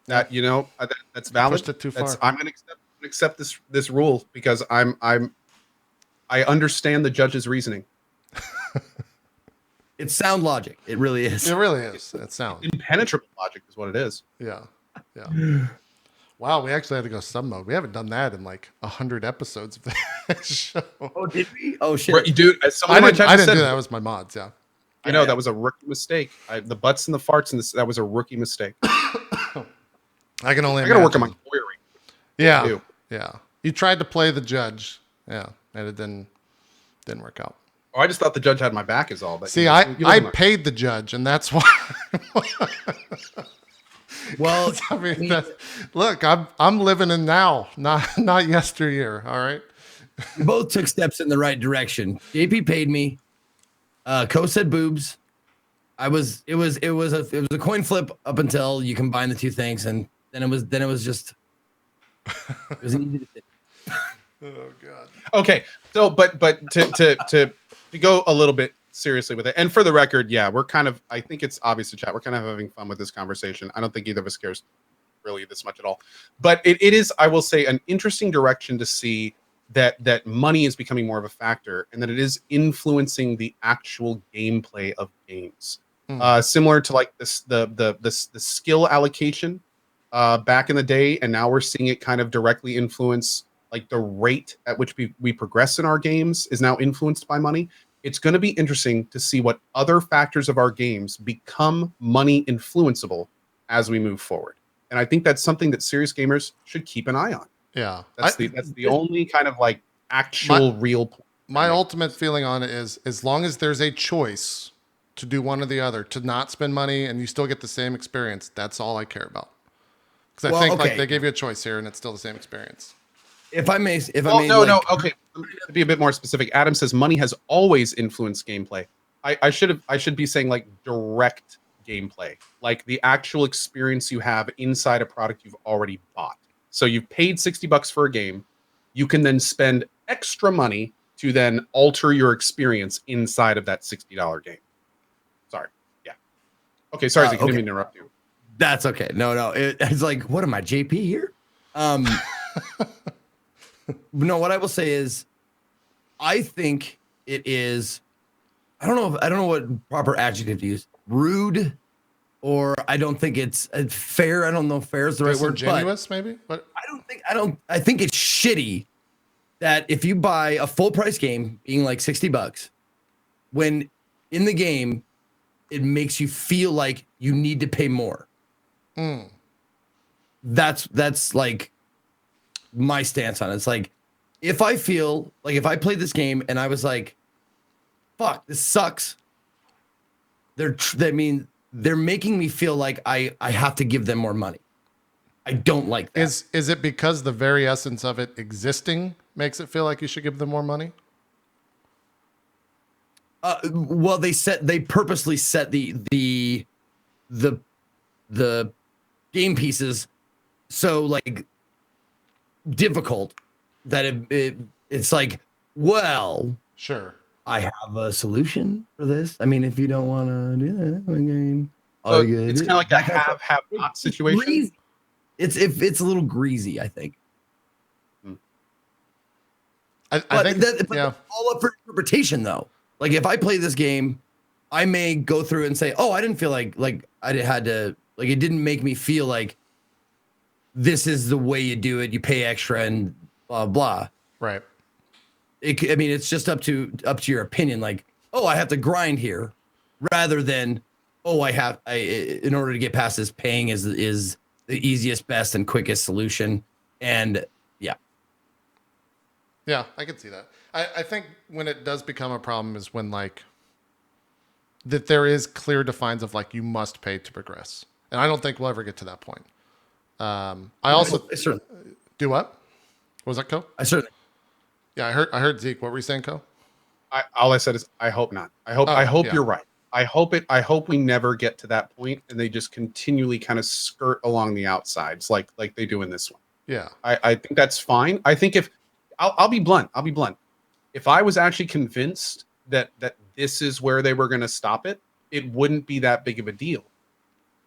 That that's valid. Pushed it too far. I'm gonna accept this rule because I understand the judge's reasoning. It's sound logic. It really is. It really is. It's sound. Impenetrable logic is what it is. Yeah. Yeah. Wow, we actually had to go sub mode. We haven't done that in like 100 episodes of this show. Oh, did we? Oh shit, right, dude! I didn't do that. It was my mods. Yeah, I know that was a rookie mistake. The butts and the farts and that was a rookie mistake. I can only. I gotta work on my lawyering. Yeah, yeah. You tried to play the judge. Yeah, and it didn't work out. Oh, I just thought the judge had my back. Is all. But see, I paid the judge, and that's why. Well, I mean, look, I'm living in now, not yesteryear. All right. We both took steps in the right direction. JP paid me. Co said boobs. It was a coin flip up until you combine the two things, and then it was just it was an easy decision. Oh God. Okay, so but to go a little bit seriously with it, and for the record, yeah, I think it's obvious to chat. We're kind of having fun with this conversation. I don't think either of us cares really this much at all. But it is, I will say, an interesting direction to see that money is becoming more of a factor, and that it is influencing the actual gameplay of games. Similar to like the skill allocation back in the day, and now we're seeing it kind of directly influence like the rate at which we progress in our games is now influenced by money. it's going to be interesting to see what other factors of our games become money influenceable as we move forward. And I think that's something that serious gamers should keep an eye on. Yeah. That's the only kind of like actual real point. My ultimate feeling on it is, as long as there's a choice to do one or the other, to not spend money and you still get the same experience, that's all I care about. Because I think like they gave you a choice here and it's still the same experience. Okay. To be a bit more specific, Adam says money has always influenced gameplay. I should be saying like direct gameplay, like the actual experience you have inside a product you've already bought. So you've paid $60 for a game, you can then spend extra money to then alter your experience inside of that $60 game. Sorry. Yeah. Okay. Sorry, Zeke, I didn't mean to interrupt you. That's okay. No. It's like, what am I, JP here? No, what I will say is, I think it is, I don't know what proper adjective to use. Rude, or I don't think it's fair. I don't know if fair is the right word. Disingenuous, maybe? But I think it's shitty that if you buy a full price game being like $60, when in the game it makes you feel like you need to pay more. That's like my stance on it. It's like, if I feel like if I played this game and I was like, fuck, this sucks, they're making me feel like I have to give them more money. I don't like that. Is it because the very essence of it existing makes it feel like you should give them more money? Well, they purposely set the game pieces so like difficult that it's like, well, sure, I have a solution for this. I mean, if you don't want to do that, it's kind of like a have not situation. Greasy. It's a little greasy, I think. I think it's all up for interpretation, though. Like, if I play this game, I may go through and say, "Oh, I didn't feel like I had to, like, it didn't make me feel like this is the way you do it. You pay extra and blah blah." Right. I mean, it's just up to your opinion. Like, oh, I have to grind here, rather than, oh, in order to get past this, paying is the easiest, best, and quickest solution. And yeah, I can see that. I think when it does become a problem is when like that there is clear defines of like you must pay to progress, and I don't think we'll ever get to that point. I also do what? What was that, Co? Yeah, I heard Zeke. What were you saying, Co? All I said is I hope not. I hope you're right. I hope we never get to that point and they just continually kind of skirt along the outsides like they do in this one. Yeah. I think that's fine. I think if I'll be blunt. If I was actually convinced that this is where they were going to stop it, it wouldn't be that big of a deal.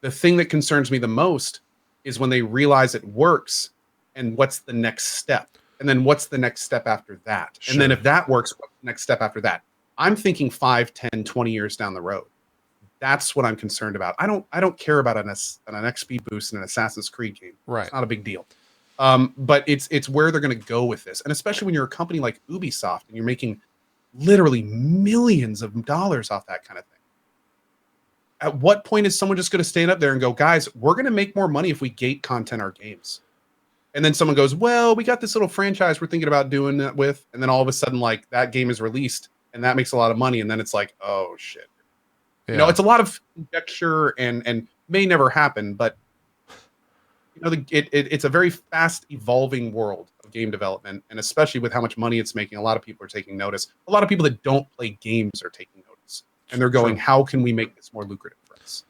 The thing that concerns me the most is when they realize it works and what's the next step? And then what's the next step after that? Sure. And then if that works, what's the next step after that? I'm thinking 5, 10, 20 years down the road. That's what I'm concerned about. I don't care about an XP boost in an Assassin's Creed game. Right. It's not a big deal. But it's where they're going to go with this. And especially when you're a company like Ubisoft and you're making literally millions of dollars off that kind of thing. At what point is someone just going to stand up there and go, guys, we're going to make more money if we gate content our games? And then someone goes, well, we got this little franchise we're thinking about doing that with. And then all of a sudden, like, that game is released and that makes a lot of money. And then it's like, oh, shit. Yeah. You know, it's a lot of conjecture and may never happen. But, you know, it's a very fast evolving world of game development. And especially with how much money it's making, a lot of people are taking notice. A lot of people that don't play games are taking notice. And they're going, how can we make this more lucrative for us?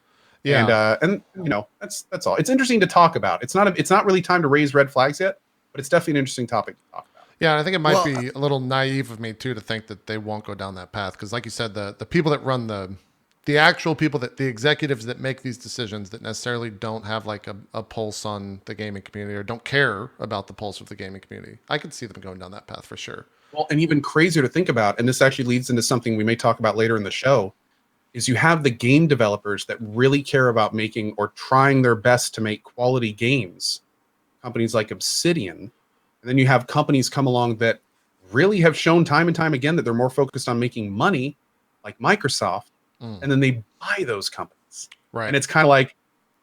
Yeah. And you know, that's all. It's interesting to talk about. It's not really time to raise red flags yet, but it's definitely an interesting topic to talk about. Yeah, I think it might be a little naive of me too to think that they won't go down that path, because like you said, the people that run the actual people the executives that make these decisions that necessarily don't have like a pulse on the gaming community or don't care about the pulse of the gaming community. I could see them going down that path for sure. Well, and even crazier to think about, and this actually leads into something we may talk about later in the show, is you have the game developers that really care about making or trying their best to make quality games, companies like Obsidian, and then you have companies come along that really have shown time and time again that they're more focused on making money, like Microsoft, and then they buy those companies. Right. And it's kind of like,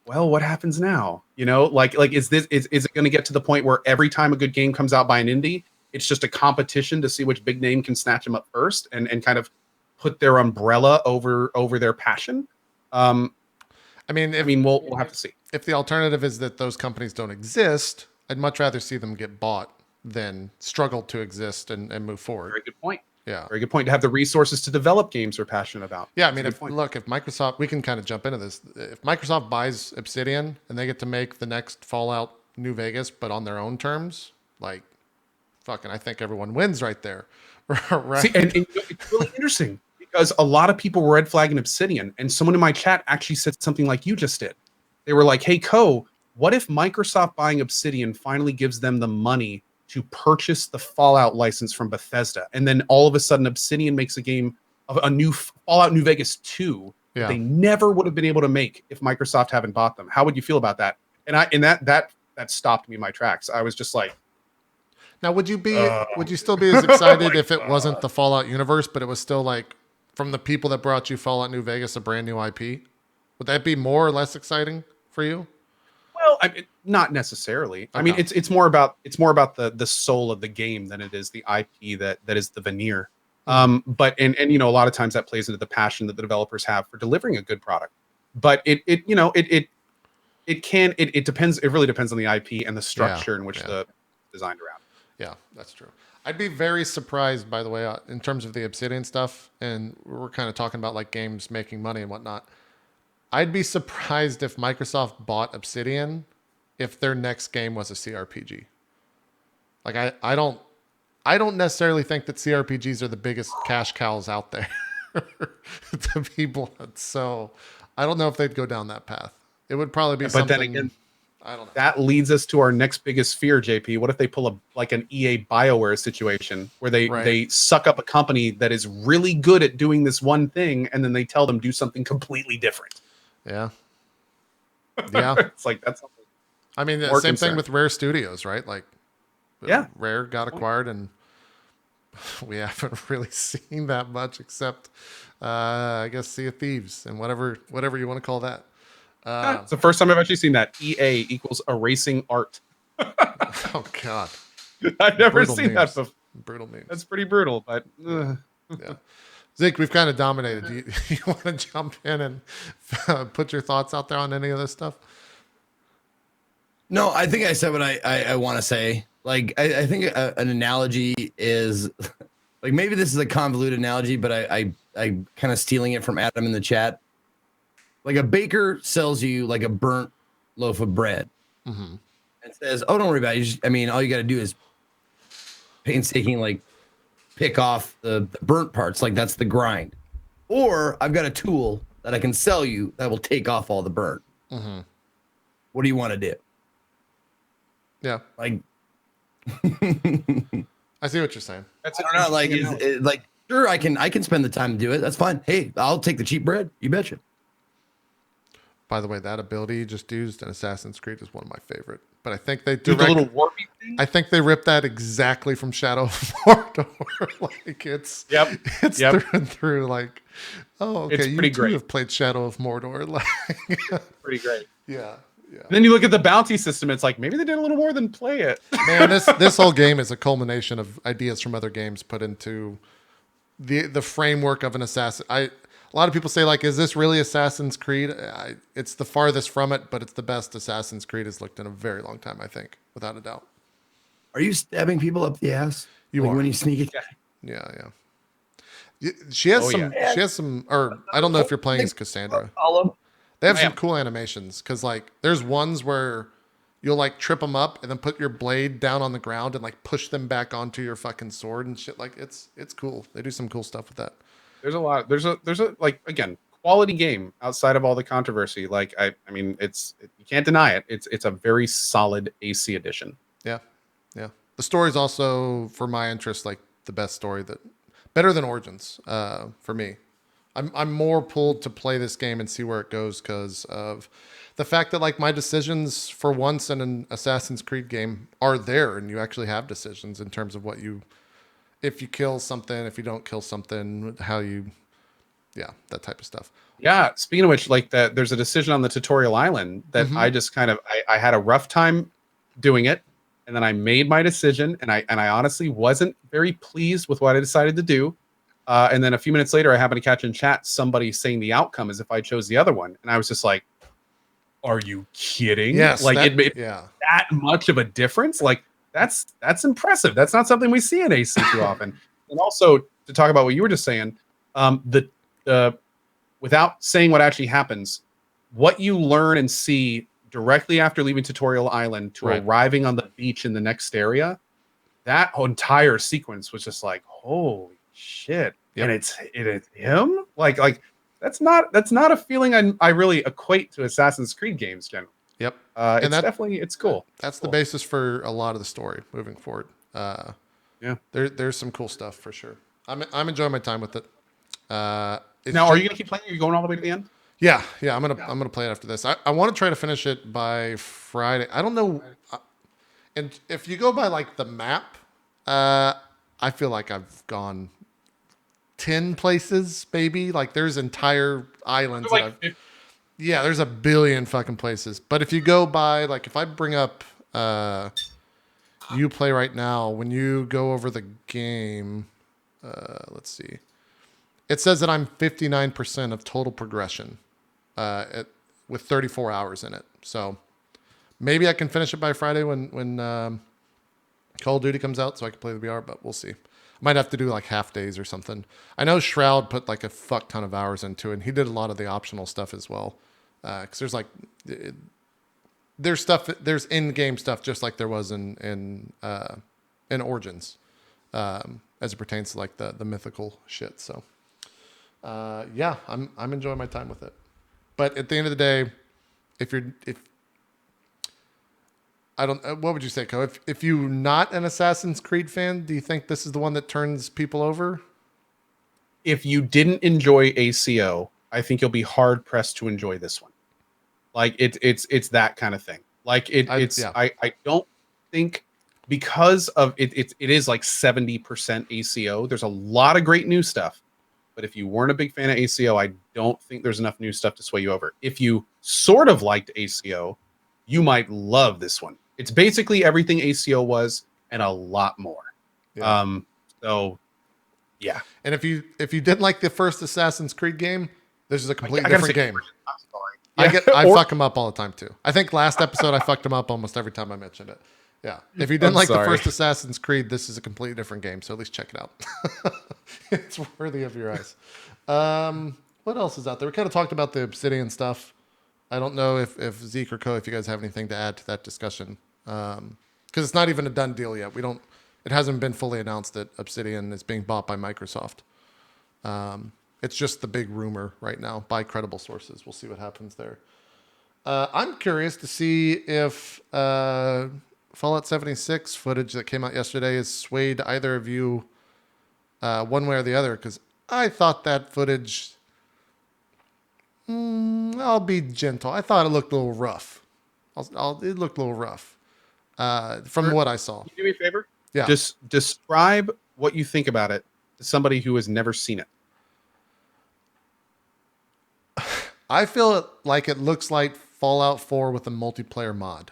well, what happens now? You know, like is it going to get to the point where every time a good game comes out by an indie, it's just a competition to see which big name can snatch them up first and kind of put their umbrella over their passion? I mean, we'll have to see. If the alternative is that those companies don't exist, I'd much rather see them get bought than struggle to exist and move forward. Very good point. Yeah. Very good point. To have the resources to develop games they're passionate about. Yeah, I mean, if Microsoft, we can kind of jump into this. If Microsoft buys Obsidian and they get to make the next Fallout New Vegas, but on their own terms, like, fucking, I think everyone wins right there. Right? See, and it's really interesting because a lot of people were red flagging Obsidian, and someone in my chat actually said something like you just did. They were like, "Hey, Co, what if Microsoft buying Obsidian finally gives them the money to purchase the Fallout license from Bethesda, and then all of a sudden Obsidian makes a game of a new Fallout New Vegas 2 that they never would have been able to make if Microsoft hadn't bought them?" How would you feel about that? And that stopped me in my tracks. I was just like, now, would you still be as excited if it wasn't the Fallout universe, but it was still like from the people that brought you Fallout New Vegas, a brand new IP? Would that be more or less exciting for you? well, not necessarily. Okay. I mean, it's more about the soul of the game than it is the IP that is the veneer. But a lot of times that plays into the passion that the developers have for delivering a good product. But it depends. It really depends on the IP and the structure in which the designed around. Yeah, that's true. I'd be very surprised, by the way, in terms of the Obsidian stuff, and we're kind of talking about like games making money and whatnot. I'd be surprised if Microsoft bought Obsidian if their next game was a CRPG. Like I don't necessarily think that CRPGs are the biggest cash cows out there to be blunt. So I don't know if they'd go down that path. It would probably be something. But then again, I don't know. That leads us to our next biggest fear, JP. What if they pull an EA BioWare situation where they suck up a company that is really good at doing this one thing, and then they tell them do something completely different? Yeah. Yeah. It's like that's something. I mean, the same thing with Rare Studios, right? Like, Rare got acquired, and we haven't really seen that much except, I guess, Sea of Thieves and whatever you want to call that. It's the first time I've actually seen that. EA equals erasing art. Oh God, I've never seen that before. Brutal memes. That's pretty brutal, but yeah. Zeke, we've kind of dominated. Do you want to jump in and put your thoughts out there on any of this stuff? No, I think I said what I want to say. Like, I think an analogy is like, maybe this is a convoluted analogy, but I kind of stealing it from Adam in the chat. Like, a baker sells you like a burnt loaf of bread and says, "Oh, don't worry about it. All you got to do is painstaking, like, pick off the burnt parts. Like, that's the grind. Or I've got a tool that I can sell you that will take off all the burnt. What do you want to do?" Yeah. Like, I see what you're saying. I don't know. Like, sure, I can spend the time to do it. That's fine. Hey, I'll take the cheap bread. You betcha. By the way, that ability you just used in Assassin's Creed is one of my favorite. But I think the little warpy thing? I think they ripped that exactly from Shadow of Mordor. Like, it's through and through. Like, oh, okay, it's pretty great. Have played Shadow of Mordor. Like, pretty great. Yeah. Yeah. And then you look at the bounty system. It's like maybe they did a little more than play it. Man, this whole game is a culmination of ideas from other games put into the framework of an assassin. A lot of people say, like, is this really Assassin's Creed? It's the farthest from it, but it's the best Assassin's Creed has looked in a very long time, I think, without a doubt. Are you stabbing people up the ass? You are. When you sneak it? Yeah. She has some, or I don't know if you're playing as Cassandra. They have some cool animations because, like, there's ones where you'll, like, trip them up and then put your blade down on the ground and, like, push them back onto your fucking sword and shit. Like, it's cool. They do some cool stuff with that. There's a lot. There's a like, again, quality game outside of all the controversy. Like, I mean, you can't deny it. It's a very solid AC edition. Yeah. The story's also, for my interest, like the best story, better than Origins for me. I'm more pulled to play this game and see where it goes because of the fact that, like, my decisions for once in an Assassin's Creed game are there, and you actually have decisions in terms of what you if you kill something, if you don't kill something, how you, yeah, that type of stuff. Yeah. Speaking of which, like that, there's a decision on the tutorial island that Mhm. I just kind of I had a rough time doing it, and then I made my decision, and I honestly wasn't very pleased with what I decided to do. And then a few minutes later, I happened to catch in chat somebody saying the outcome as if I chose the other one, and I was just like, "Are you kidding? Yes, Like it made yeah. that much of a difference? Like that's impressive. That's not something we see in AC too often." And also to talk about what you were just saying, the without saying what actually happens, what you learn and see directly after leaving Tutorial Island to Right. arriving on the beach in the next area, that whole entire sequence was just like, holy shit. Yep. And it's him? Like that's not a feeling I really equate to Assassin's Creed games generally. Yep. It's definitely it's cool. That's cool. the basis for a lot of the story moving forward. Yeah. There's some cool stuff for sure. I'm enjoying my time with it. Now, are you gonna keep playing? Are you going all the way to the end? Yeah. I'm gonna play it after this. I want to try to finish it by Friday. I don't know. And if you go by like the map, I feel like I've gone 10 places, maybe. Like there's entire islands. Yeah, there's a billion fucking places. But if you go by, like, if I bring up you play right now, when you go over the game, let's see, it says that I'm 59% of total progression with 34 hours in it. So maybe I can finish it by Friday when Call of Duty comes out, so I can play the VR. But we'll see. I might have to do like half days or something. I know Shroud put like a fuck ton of hours into it, and he did a lot of the optional stuff as well. Because there's like there's stuff, there's in-game stuff just like there was in Origins, as it pertains to like the mythical shit. So yeah, I'm enjoying my time with it. But at the end of the day, if I don't, what would you say, Ko? If you're not an Assassin's Creed fan, do you think this is the one that turns people over? If you didn't enjoy ACO, I think you'll be hard pressed to enjoy this one. Like it's that kind of thing. Like I don't think, because of it is like 70% ACO. There's a lot of great new stuff, but if you weren't a big fan of ACO, I don't think there's enough new stuff to sway you over. If you sort of liked ACO, you might love this one. It's basically everything ACO was and a lot more. Yeah. So yeah. And if you didn't like the first Assassin's Creed game, this is a completely different game. I'm sorry. I fuck him up all the time too. I think last episode I fucked him up almost every time I mentioned it. Yeah. If you didn't like the first Assassin's Creed, this is a completely different game. So at least check it out. It's worthy of your eyes. What else is out there? We kind of talked about the Obsidian stuff. I don't know if Zeke or Ko, if you guys have anything to add to that discussion. Because it's not even a done deal yet. It hasn't been fully announced that Obsidian is being bought by Microsoft. It's just the big rumor right now by credible sources. We'll see what happens there. I'm curious to see if Fallout 76 footage that came out yesterday has swayed either of you one way or the other, because I thought that footage, I'll be gentle, I thought it looked a little rough. It looked a little rough from what I saw. Can you do me a favor? Yeah. Just describe what you think about it to somebody who has never seen it. I feel like it looks like Fallout 4 with a multiplayer mod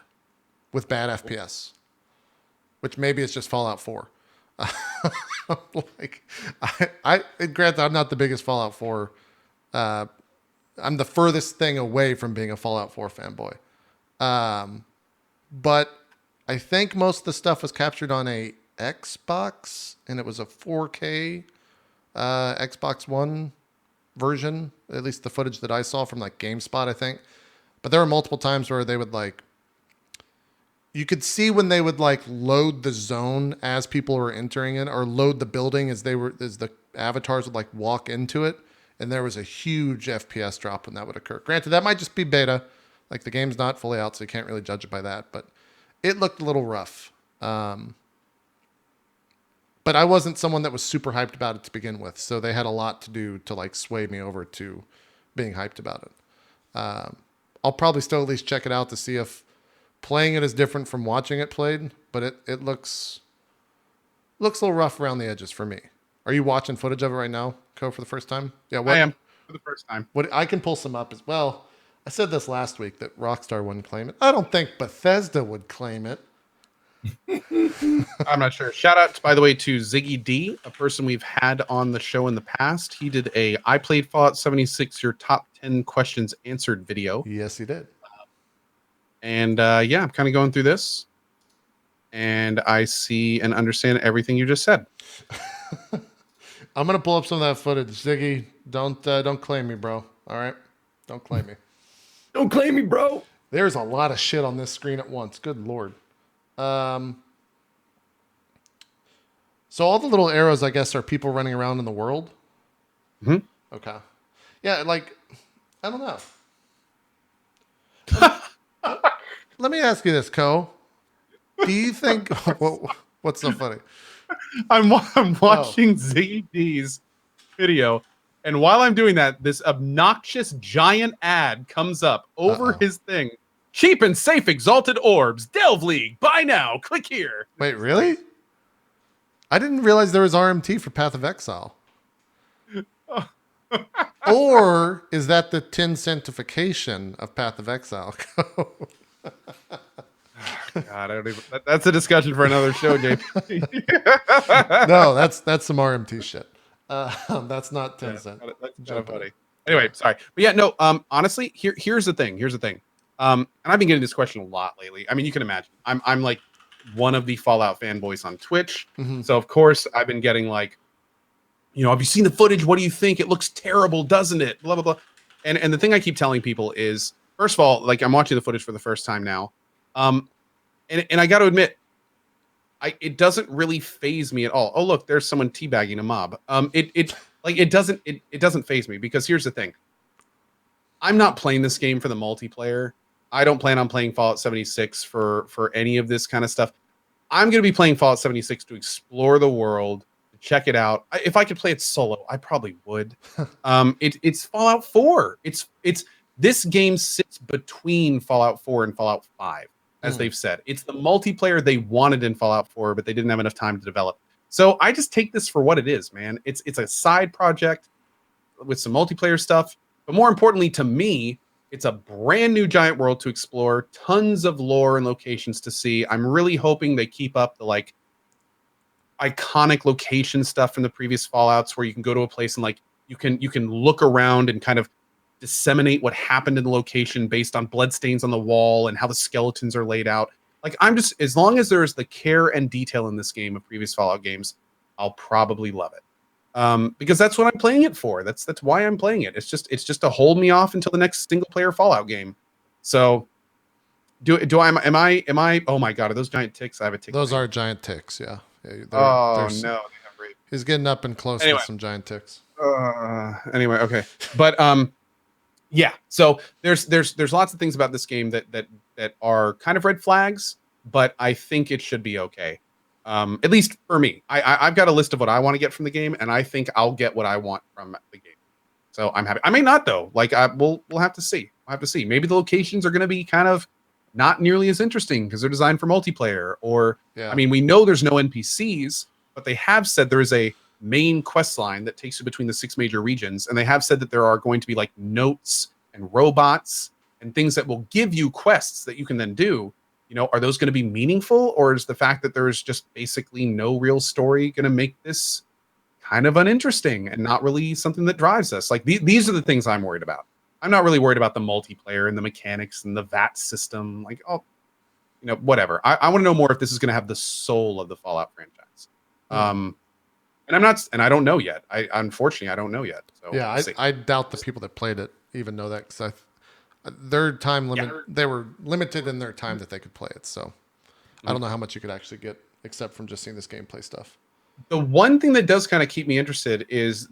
with bad FPS, which maybe it's just Fallout 4. Like, granted, I'm not the biggest Fallout 4. I'm the furthest thing away from being a Fallout 4 fanboy. But I think most of the stuff was captured on a Xbox, and it was a 4K Xbox One version, at least the footage that I saw from like GameSpot, I think. But there were multiple times where they would like, you could see when they would like load the zone as people were entering it, or load the building as the avatars would like walk into it, and there was a huge FPS drop when that would occur. Granted, that might just be beta, like the game's not fully out, so you can't really judge it by that, but it looked a little rough. But I wasn't someone that was super hyped about it to begin with, so they had a lot to do to like sway me over to being hyped about it. I'll probably still at least check it out to see if playing it is different from watching it played, but it looks looks a little rough around the edges for me. Are you watching footage of it right now, Co, for the first time? Yeah, I am for the first time. What I can pull some up as well. I said this last week that Rockstar wouldn't claim it. I don't think Bethesda would claim it. I'm not sure. Shout out, by the way, to Ziggy D, a person we've had on the show in the past. He did I played Fallout 76, your top 10 questions answered video. Yes, he did. And I'm kind of going through this. And I see and understand everything you just said. I'm gonna pull up some of that footage. Ziggy, don't claim me, bro. All right, don't claim me. Don't claim me, bro. There's a lot of shit on this screen at once. Good lord. So all the little arrows, I guess, are people running around in the world. Mm-hmm. Okay. Yeah, like I don't know. Let me ask you this, Co. Do you think what's so funny? I'm watching Ziggy D's video, and while I'm doing that, this obnoxious giant ad comes up over his thing. Cheap and safe exalted orbs. Delve League. Buy now. Click here. Wait, really? I didn't realize there was RMT for Path of Exile. Or is that the 10 centification of Path of Exile? God, I don't even. That's a discussion for another show, JP. No, that's some RMT shit. That's not 10 cents. That's kind of funny. Anyway, sorry, but yeah, no. Honestly, here's the thing. And I've been getting this question a lot lately. I mean, you can imagine. I'm like one of the Fallout fanboys on Twitch, so of course I've been getting like, have you seen the footage? What do you think? It looks terrible, doesn't it? Blah blah blah. And the thing I keep telling people is, first of all, like I'm watching the footage for the first time now. And I got to admit, it doesn't really faze me at all. Oh, look, there's someone teabagging a mob. It doesn't faze me, because here's the thing. I'm not playing this game for the multiplayer. I don't plan on playing Fallout 76 for any of this kind of stuff. I'm going to be playing Fallout 76 to explore the world, to check it out. If I could play it solo, I probably would. It's Fallout 4. This game sits between Fallout 4 and Fallout 5. As they've said. It's the multiplayer they wanted in Fallout 4, but they didn't have enough time to develop. So I just take this for what it is, man. It's a side project with some multiplayer stuff. But more importantly to me, it's a brand new giant world to explore, tons of lore and locations to see. I'm really hoping they keep up the like iconic location stuff from the previous Fallouts, where you can go to a place and like you can look around and kind of disseminate what happened in the location based on bloodstains on the wall and how the skeletons are laid out. Like, as long as there's the care and detail in this game of previous Fallout games, I'll probably love it. Because that's what I'm playing it for. That's why I'm playing it. It's just to hold me off until the next single player Fallout game. So am I oh my God, are those giant ticks? I have a tick. Those are giant ticks, yeah. Oh no. He's getting up and close with some giant ticks. Anyway, okay. But yeah, so there's lots of things about this game that are kind of red flags, but I think it should be okay. At least for me. I've got a list of what I want to get from the game, and I think I'll get what I want from the game. So I'm happy. I may not though. Like we'll have to see. We'll have to see. Maybe the locations are going to be kind of not nearly as interesting because they're designed for multiplayer. Or I mean, we know there's no NPCs, but they have said there is a main quest line that takes you between the 6 major regions, and they have said that there are going to be like notes and robots and things that will give you quests that you can then do. Are those going to be meaningful, or is the fact that there is just basically no real story going to make this kind of uninteresting and not really something that drives us? Like these are the things I'm worried about. I'm not really worried about the multiplayer and the mechanics and the VAT system. Like, whatever. I want to know more if this is going to have the soul of the Fallout franchise. And I don't know yet. Unfortunately, I don't know yet. So yeah, we'll I doubt the people that played it even know that, because their time limit, they were limited in their time that they could play it. So I don't know how much you could actually get except from just seeing this gameplay stuff. The one thing that does kind of keep me interested is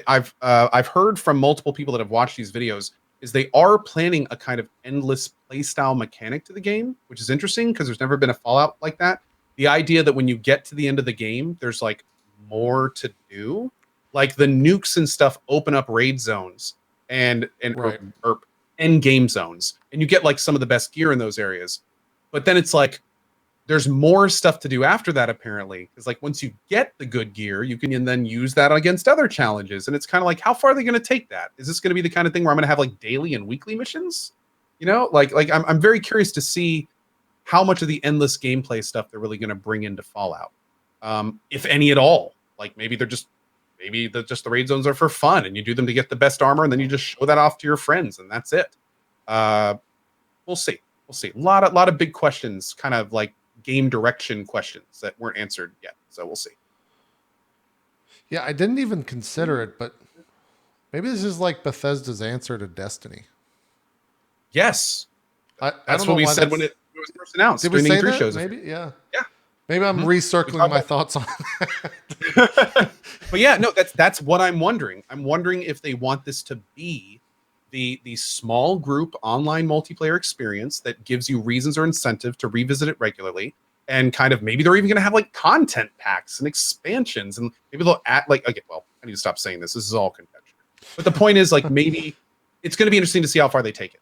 I've heard from multiple people that have watched these videos is they are planning a kind of endless playstyle mechanic to the game, which is interesting because there's never been a Fallout like that. The idea that when you get to the end of the game, there's like more to do, like the nukes and stuff open up raid zones and Right. or end game zones, and you get like some of the best gear in those areas. But then it's like, there's more stuff to do after that, apparently. Because like once you get the good gear, you can then use that against other challenges. And it's kind of like, how far are they going to take that? Is this going to be the kind of thing where I'm going to have like daily and weekly missions? You know, like I'm very curious to see how much of the endless gameplay stuff they're really going to bring into Fallout, if any at all. Like maybe just the raid zones are for fun, and you do them to get the best armor, and then you just show that off to your friends, and that's it. We'll see. We'll see. A lot of big questions, kind of like game direction questions that weren't answered yet. So we'll see. Yeah, I didn't even consider it, but maybe this is like Bethesda's answer to Destiny. Yes, I that's don't what know we why said that's- when it was first announced. Did we during the say E3 that? shows. Maybe, yeah. Yeah. Maybe I'm recircling my thoughts on that. But yeah, no, that's what I'm wondering. I'm wondering if they want this to be the small group online multiplayer experience that gives you reasons or incentive to revisit it regularly, and kind of maybe they're even going to have like content packs and expansions, and maybe they'll add like, okay, well, I need to stop saying this. This is all conjecture. But the point is, like, maybe it's going to be interesting to see how far they take it.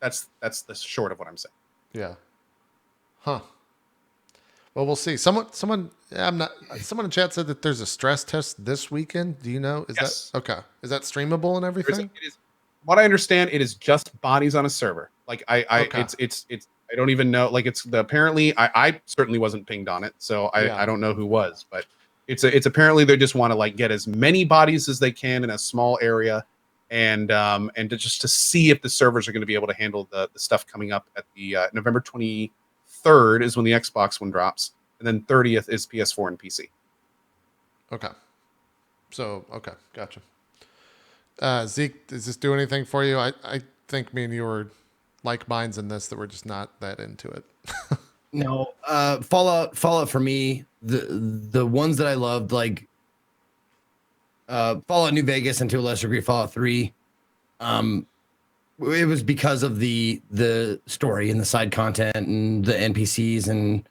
That's the short of what I'm saying. Yeah. Huh. Well, we'll see. Someone in chat said that there's a stress test this weekend. Do you know? Is Yes. that okay? Is that streamable and everything? It is, what I understand, it is just bodies on a server. Like Okay. it's I don't even know. Like it's apparently I certainly wasn't pinged on it, so I don't know who was, but it's apparently they just want to like get as many bodies as they can in a small area, and to see if the servers are going to be able to handle the stuff coming up at the November 23rd is when the Xbox one drops, and then 30th is PS4 and PC. Okay. So, okay. Gotcha. Zeke, does this do anything for you? I think me and you were like minds in this, that we're just not that into it. No, Fallout for me, the ones that I loved, like Fallout New Vegas, and to a lesser degree Fallout 3, it was because of the story and the side content and the NPCs and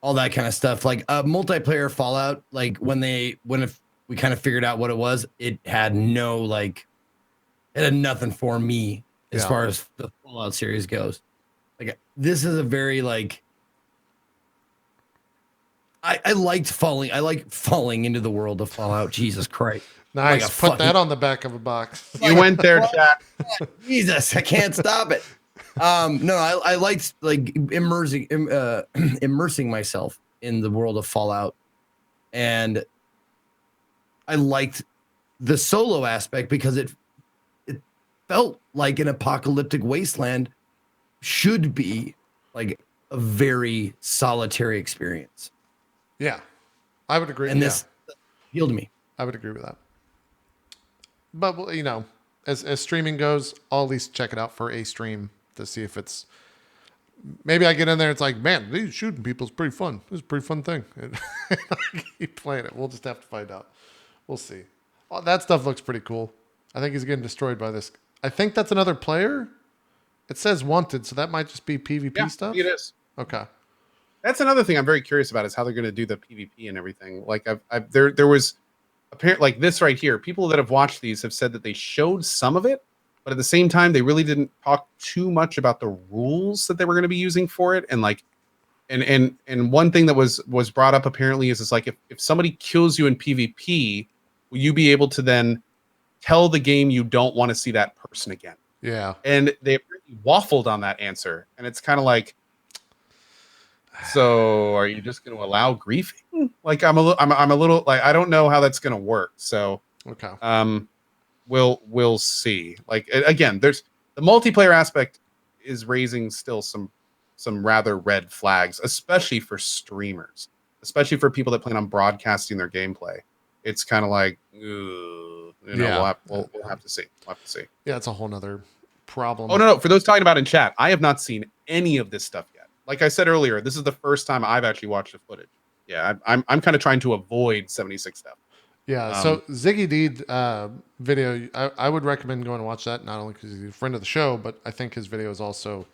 all that kind of stuff. Like multiplayer Fallout, like when we kind of figured out what it was, it had it had nothing for me as far as the Fallout series goes. Like this is a very like, I like falling into the world of Fallout. Jesus Christ. Nice. Like Put that on the back of a box. You went there, chat. Jesus, I can't stop it. No, I liked like immersing myself in the world of Fallout, and I liked the solo aspect because it felt like an apocalyptic wasteland should be like a very solitary experience. Yeah, I would agree. And this appealed to me. I would agree with that. But well, you know, as streaming goes, I'll at least check it out for a stream to see if it's. Maybe I get in there. It's like, man, these shooting people is pretty fun. This is a pretty fun thing. And I keep playing it. We'll just have to find out. We'll see. Oh, that stuff looks pretty cool. I think he's getting destroyed by this. I think that's another player. It says wanted, so that might just be PvP stuff. It is. Okay. That's another thing I'm very curious about is how they're going to do the PvP and everything. Like there was apparently like this right here. People that have watched these have said that they showed some of it, but at the same time they really didn't talk too much about the rules that they were going to be using for it. And like, and one thing that was brought up apparently is like if somebody kills you in PvP, will you be able to then tell the game you don't want to see that person again? Yeah. And they really waffled on that answer, and it's kind of like. So are you just going to allow griefing? Like I'm a little like I don't know how that's going to work. So Okay. we'll see. Like again, there's the multiplayer aspect is raising still some rather red flags, especially for streamers, especially for people that plan on broadcasting their gameplay. It's kind of like, we'll have to see. We'll have to see. Yeah, it's a whole nother problem. Oh no! For those talking about in chat, I have not seen any of this stuff yet. Like I said earlier, this is the first time I've actually watched the footage. Yeah, I'm kind of trying to avoid 76 stuff. Yeah, so Ziggy Deed video, I would recommend going to watch that, not only because he's a friend of the show, but I think his video is also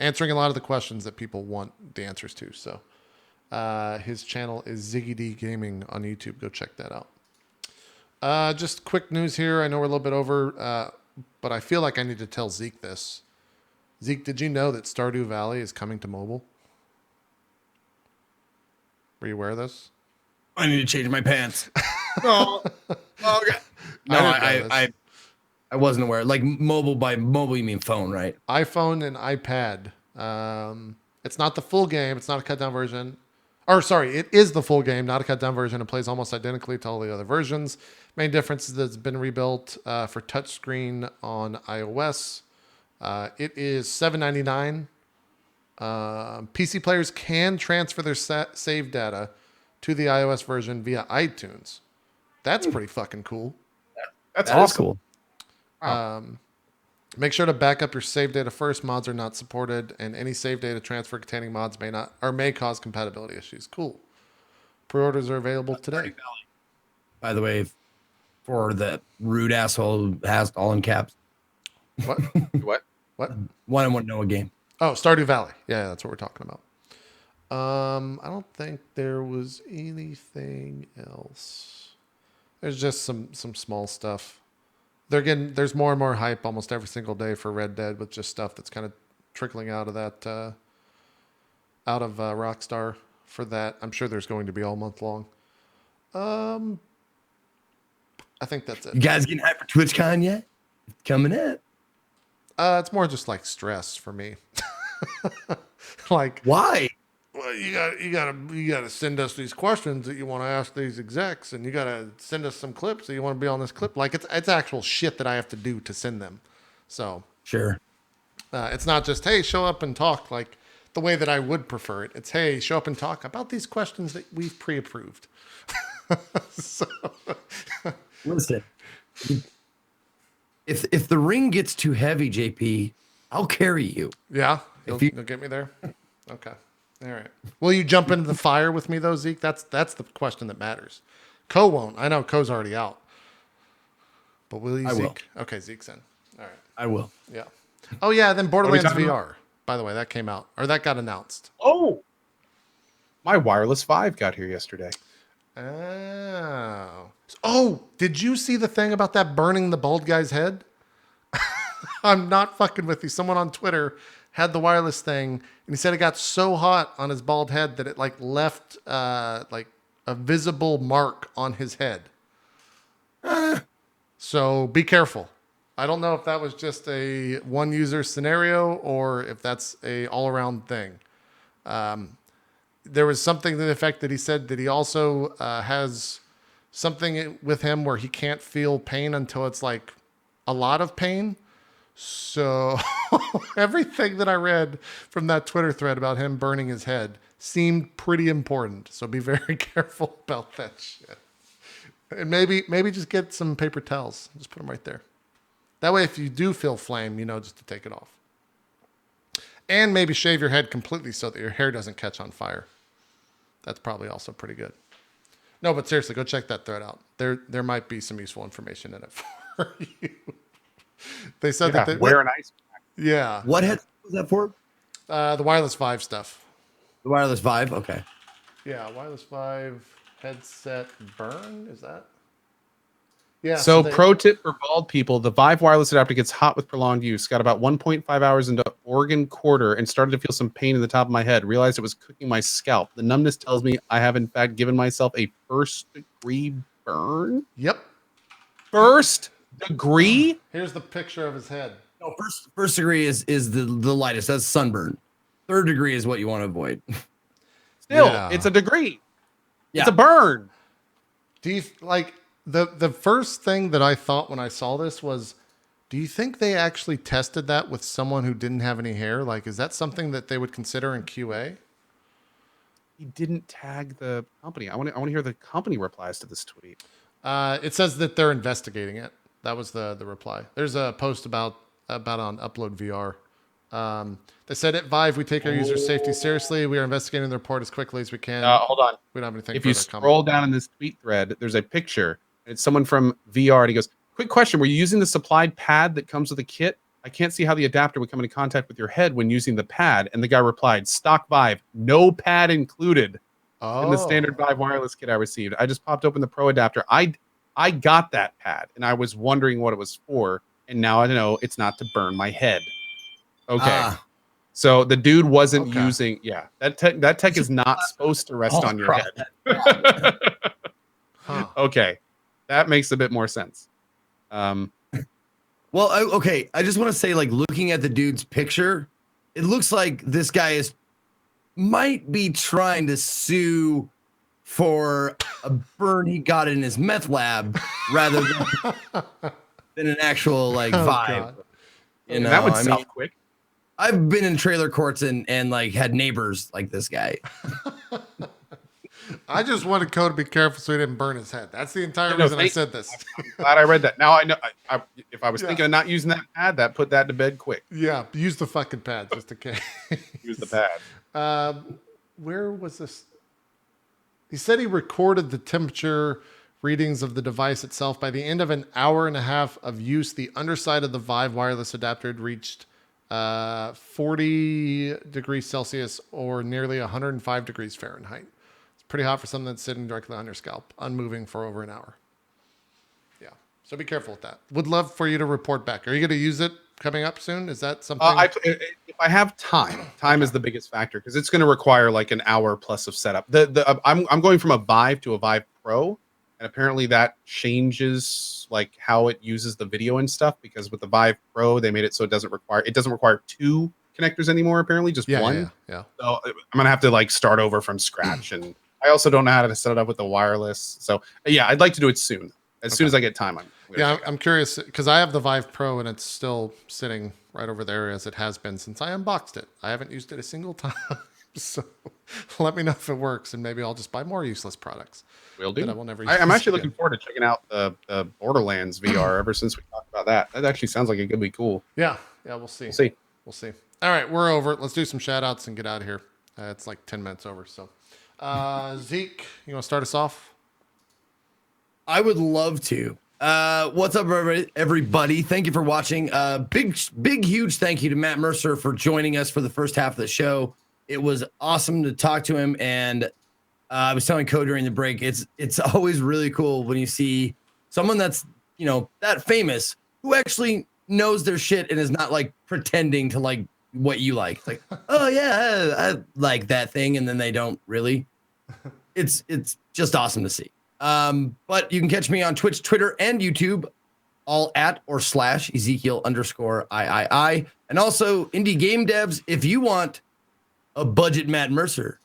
answering a lot of the questions that people want the answers to. So his channel is Ziggy D Gaming on YouTube. Go check that out. Just quick news here. I know we're a little bit over, but I feel like I need to tell Zeke this. Zeke, did you know that Stardew Valley is coming to mobile? Were you aware of this? I need to change my pants. No. Okay. No, I wasn't aware. Like mobile, by mobile you mean phone, right? iPhone and iPad. It's not the full game. It's not a cut down version. Or sorry, it is the full game, not a cut down version. It plays almost identically to all the other versions. Main difference is that it's been rebuilt for touchscreen on iOS. It is $7.99. PC players can transfer their save data to the iOS version via iTunes. That's pretty fucking cool. That's That is awesome. cool. Wow. Make sure to back up your save data first. Mods are not supported, and any save data transfer containing mods may cause compatibility issues. Cool. Pre-orders are available today. By the way, for the rude asshole who has all in caps. What? What? What? One and one Noah game. Oh, Stardew Valley. Yeah, that's what we're talking about. I don't think there was anything else. There's just some small stuff. There's more and more hype almost every single day for Red Dead with just stuff that's kind of trickling out of that, out of Rockstar for that. I'm sure there's going to be all month long. I think that's it. You guys getting hyped for TwitchCon yet? It's coming up. It's more just like stress for me. Like, Why? well, you gotta send us these questions that you want to ask these execs, and you gotta send us some clips that you want to be on this clip. Like it's actual shit that I have to do to send them. So Sure. it's not just, hey, show up and talk like the way that I would prefer it. It's, hey, show up and talk about these questions that we've pre-approved. So, Listen, if the ring gets too heavy, JP, I'll carry you. yeah, you'll get me there. Okay. All right. Will you jump into the fire with me though, Zeke? That's the question that matters. Co won't. I know Co's already out. But will you, I Zeke? will. Okay, Zeke's in. All right. I will. Yeah. Oh yeah, then Borderlands talking VR. By the way, that came out. Or that got announced. Oh, my wireless 5 got here yesterday. Oh. Oh, did you see the thing about that burning the bald guy's head? I'm not fucking with you. Someone on Twitter had the wireless thing, and he said it got so hot on his bald head that it like left like a visible mark on his head. So be careful. I don't know if that was just a one user scenario or if that's a all around thing. There was something to the effect that he said that he also has something with him where he can't feel pain until it's like a lot of pain. So everything that I read from that Twitter thread about him burning his head seemed pretty important. So be very careful about that shit. And maybe just get some paper towels. Just put them right there. That way, if you do feel flame, you know just to take it off. And maybe shave your head completely so that your hair doesn't catch on fire. That's probably also pretty good. No, but seriously, go check that thread out. There might be some useful information in it for you. They said that they, wear an ice pack. yeah, What headset was that for? the wireless Vive stuff. The wireless Vive? Okay. Yeah, wireless Vive headset burn, is that? Yeah. So, they- pro tip for bald people: the Vive wireless adapter gets hot with prolonged use. Got about 1.5 hours into organ quarter and started to feel some pain in the top of my head. Realized it was cooking my scalp. The numbness tells me I have in fact given myself a first-degree burn. Yep. First degree? Here's the picture of his head. No, first degree is the lightest. That's sunburn. Third degree is what you want to avoid. Still, Yeah. it's a degree. Yeah. It's a burn. Do you like the first thing that I thought when I saw this was, do you think they actually tested that with someone who didn't have any hair? Like, is that something that they would consider in QA? He didn't tag the company. I want to hear the company replies to this tweet. It says that they're investigating it. That was the reply. There's a post about on Upload VR. They said at Vive, we take our users' safety seriously. We are investigating the report as quickly as we can. Hold on. We don't have anything. If you further to comment. scroll down in this tweet thread, there's a picture. It's someone from VR, and he goes, "Quick question: were you using the supplied pad that comes with the kit? I can't see how the adapter would come into contact with your head when using the pad." And the guy replied, "Stock Vive, no pad included in the standard Vive wireless kit I received. I just popped open the Pro adapter. I got that pad, and I was wondering what it was for, and now I know it's not to burn my head." Okay. Ah, So the dude wasn't Okay. using. Yeah, that tech is not supposed to rest all on your across head. that. Huh. Okay, that makes a bit more sense. Well, okay. I just want to say, like, looking at the dude's picture, it looks like this guy might be trying to sue for a burn he got in his meth lab rather than an actual like Oh, vibe. God. You And know, that would I sell mean, quick. I've been in trailer courts and like had neighbors like this guy. I just wanted Cole to be careful so he didn't burn his head. That's the entire No, reason I said this. I'm glad I read that. Now I know. If I was Yeah. thinking of not using that pad, that put that to bed quick. Yeah, use the fucking pad just in case. Use the pad. Where was this? He said he recorded the temperature readings of the device itself. By the end of an hour and a half of use, the underside of the Vive wireless adapter had reached 40 degrees Celsius or nearly 105 degrees Fahrenheit. It's pretty hot for something that's sitting directly on your scalp, unmoving for over an hour. Yeah, so be careful with that. Would love for you to report back. Are you going to use it coming up soon? Is that something? If I have time is the biggest factor because it's going to require like an hour plus of setup. I'm going from a Vive to a Vive Pro, and apparently that changes like how it uses the video and stuff. Because with the Vive Pro, they made it so it doesn't require two connectors anymore. Apparently, just one. Yeah. So I'm gonna have to like start over from scratch, and I also don't know how to set it up with the wireless. So yeah, I'd like to do it soon. As soon as I get time, I'm curious because I have the Vive Pro and it's still sitting right over there as it has been since I unboxed it. I haven't used it a single time. So let me know if it works and maybe I'll just buy more useless products. Will do. That I will never I'm use actually again. looking forward to checking out the Borderlands VR ever since we talked about that. That actually sounds like it could be cool. Yeah, we'll see. We'll see. All right, we're over. Let's do some shout outs and get out of here. It's like 10 minutes over. So, Zeke, you want to start us off? I would love to. What's up, everybody? Thank you for watching. Big, huge thank you to Matt Mercer for joining us for the first half of the show. It was awesome to talk to him, and I was telling Code during the break, it's always really cool when you see someone that's that famous who actually knows their shit and is not like pretending to like what you like. It's like, oh yeah, I like that thing, and then they don't really. It's just awesome to see. But you can catch me on Twitch, Twitter, and YouTube, all at or / Ezekiel_III. And also indie game devs, if you want a budget Matt Mercer,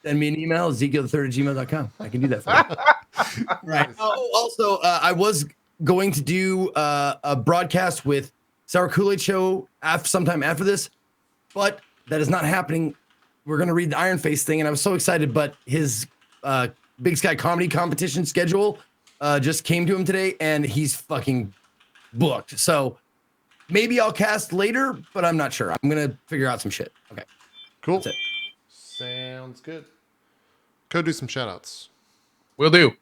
send me an email, Ezekiel3@gmail.com. I can do that for you. Right. Oh, also, I was going to do a broadcast with Sour Kool-Aid Show sometime after this, but that is not happening. We're going to read the Iron Face thing, and I was so excited, but his Big Sky comedy competition schedule just came to him today, and he's fucking booked. So maybe I'll cast later, but I'm not sure. I'm going to figure out some shit. Okay. Cool. That's it. Sounds good. Go do some shout outs. Will do.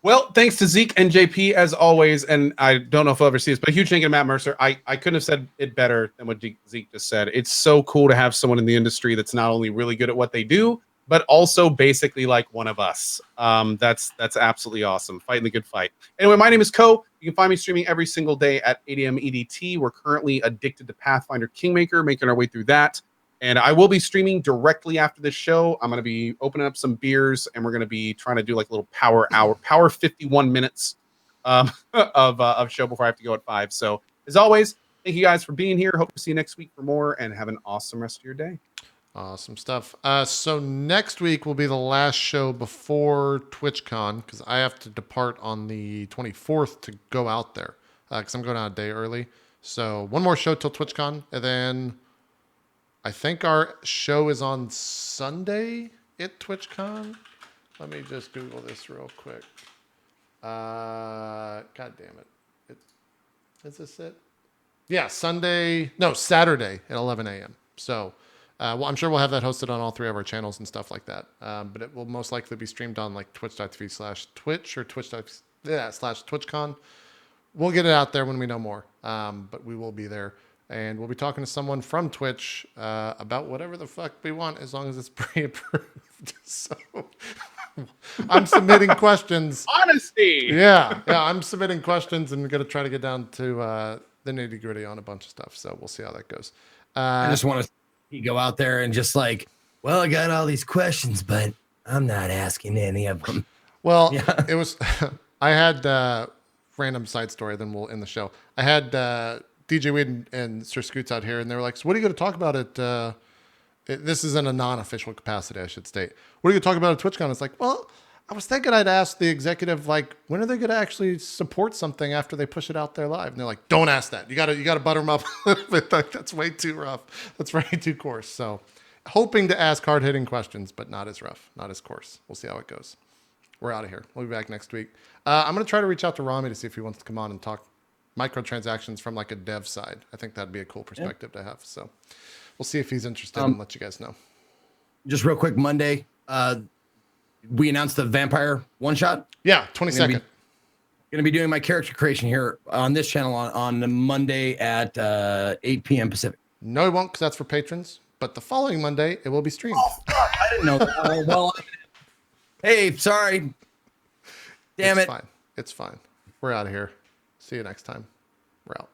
Well, thanks to Zeke and JP as always, and I don't know if I'll ever see this, but a huge thank you to Matt Mercer. I couldn't have said it better than what Zeke just said. It's so cool to have someone in the industry that's not only really good at what they do, but also basically like one of us. That's absolutely awesome. Fighting the good fight. Anyway, my name is Ko. You can find me streaming every single day at 8 a.m. EDT. We're currently addicted to Pathfinder Kingmaker, making our way through that. And I will be streaming directly after this show. I'm going to be opening up some beers, and we're going to be trying to do like a little power 51 minutes of show before I have to go at 5. So as always, thank you guys for being here. Hope to see you next week for more, and have an awesome rest of your day. Awesome stuff. So next week will be the last show before TwitchCon because I have to depart on the 24th to go out there because I'm going out a day early. So one more show till TwitchCon, and then I think our show is on Sunday at TwitchCon. Let me just Google this real quick. God damn it. Is this it? Yeah, Saturday at 11 a.m. So, well, I'm sure we'll have that hosted on all 3 of our channels and stuff like that. But it will most likely be streamed on like twitch.tv/twitch or twitch.tv/TwitchCon. We'll get it out there when we know more. But we will be there. And we'll be talking to someone from Twitch about whatever the fuck we want, as long as it's pre-approved. So I'm submitting questions. Honesty. Yeah, I'm submitting questions and going to try to get down to the nitty gritty on a bunch of stuff. So we'll see how that goes. I just want to go out there and just like, well, I got all these questions, but I'm not asking any of them. Well, it was, I had random side story, then we'll end the show. I had DJ Weed and Sir Scoots out here, and they were like, so what are you going to talk about this is in a non-official capacity, I should state. What are you going to talk about at TwitchCon? It's like, well, I was thinking I'd ask the executive, like, when are they going to actually support something after they push it out there live? And they're like, don't ask that. You got to butter them up a little bit. Like, that's way too rough. That's way too coarse. So hoping to ask hard-hitting questions, but not as rough, not as coarse. We'll see how it goes. We're out of here. We'll be back next week. I'm going to try to reach out to Rami to see if he wants to come on and talk microtransactions from like a dev side. I think that'd be a cool perspective to have. So we'll see if he's interested and let you guys know. Just real quick, Monday, we announced the vampire one shot. Yeah, 22nd. Going to be doing my character creation here on this channel on Monday at 8 p.m. Pacific. No, it won't, because that's for patrons. But the following Monday, it will be streamed. Oh, fuck, I didn't know that. Well, hey, sorry. Damn It's it. fine. It's fine. We're out of here. See you next time. We're out.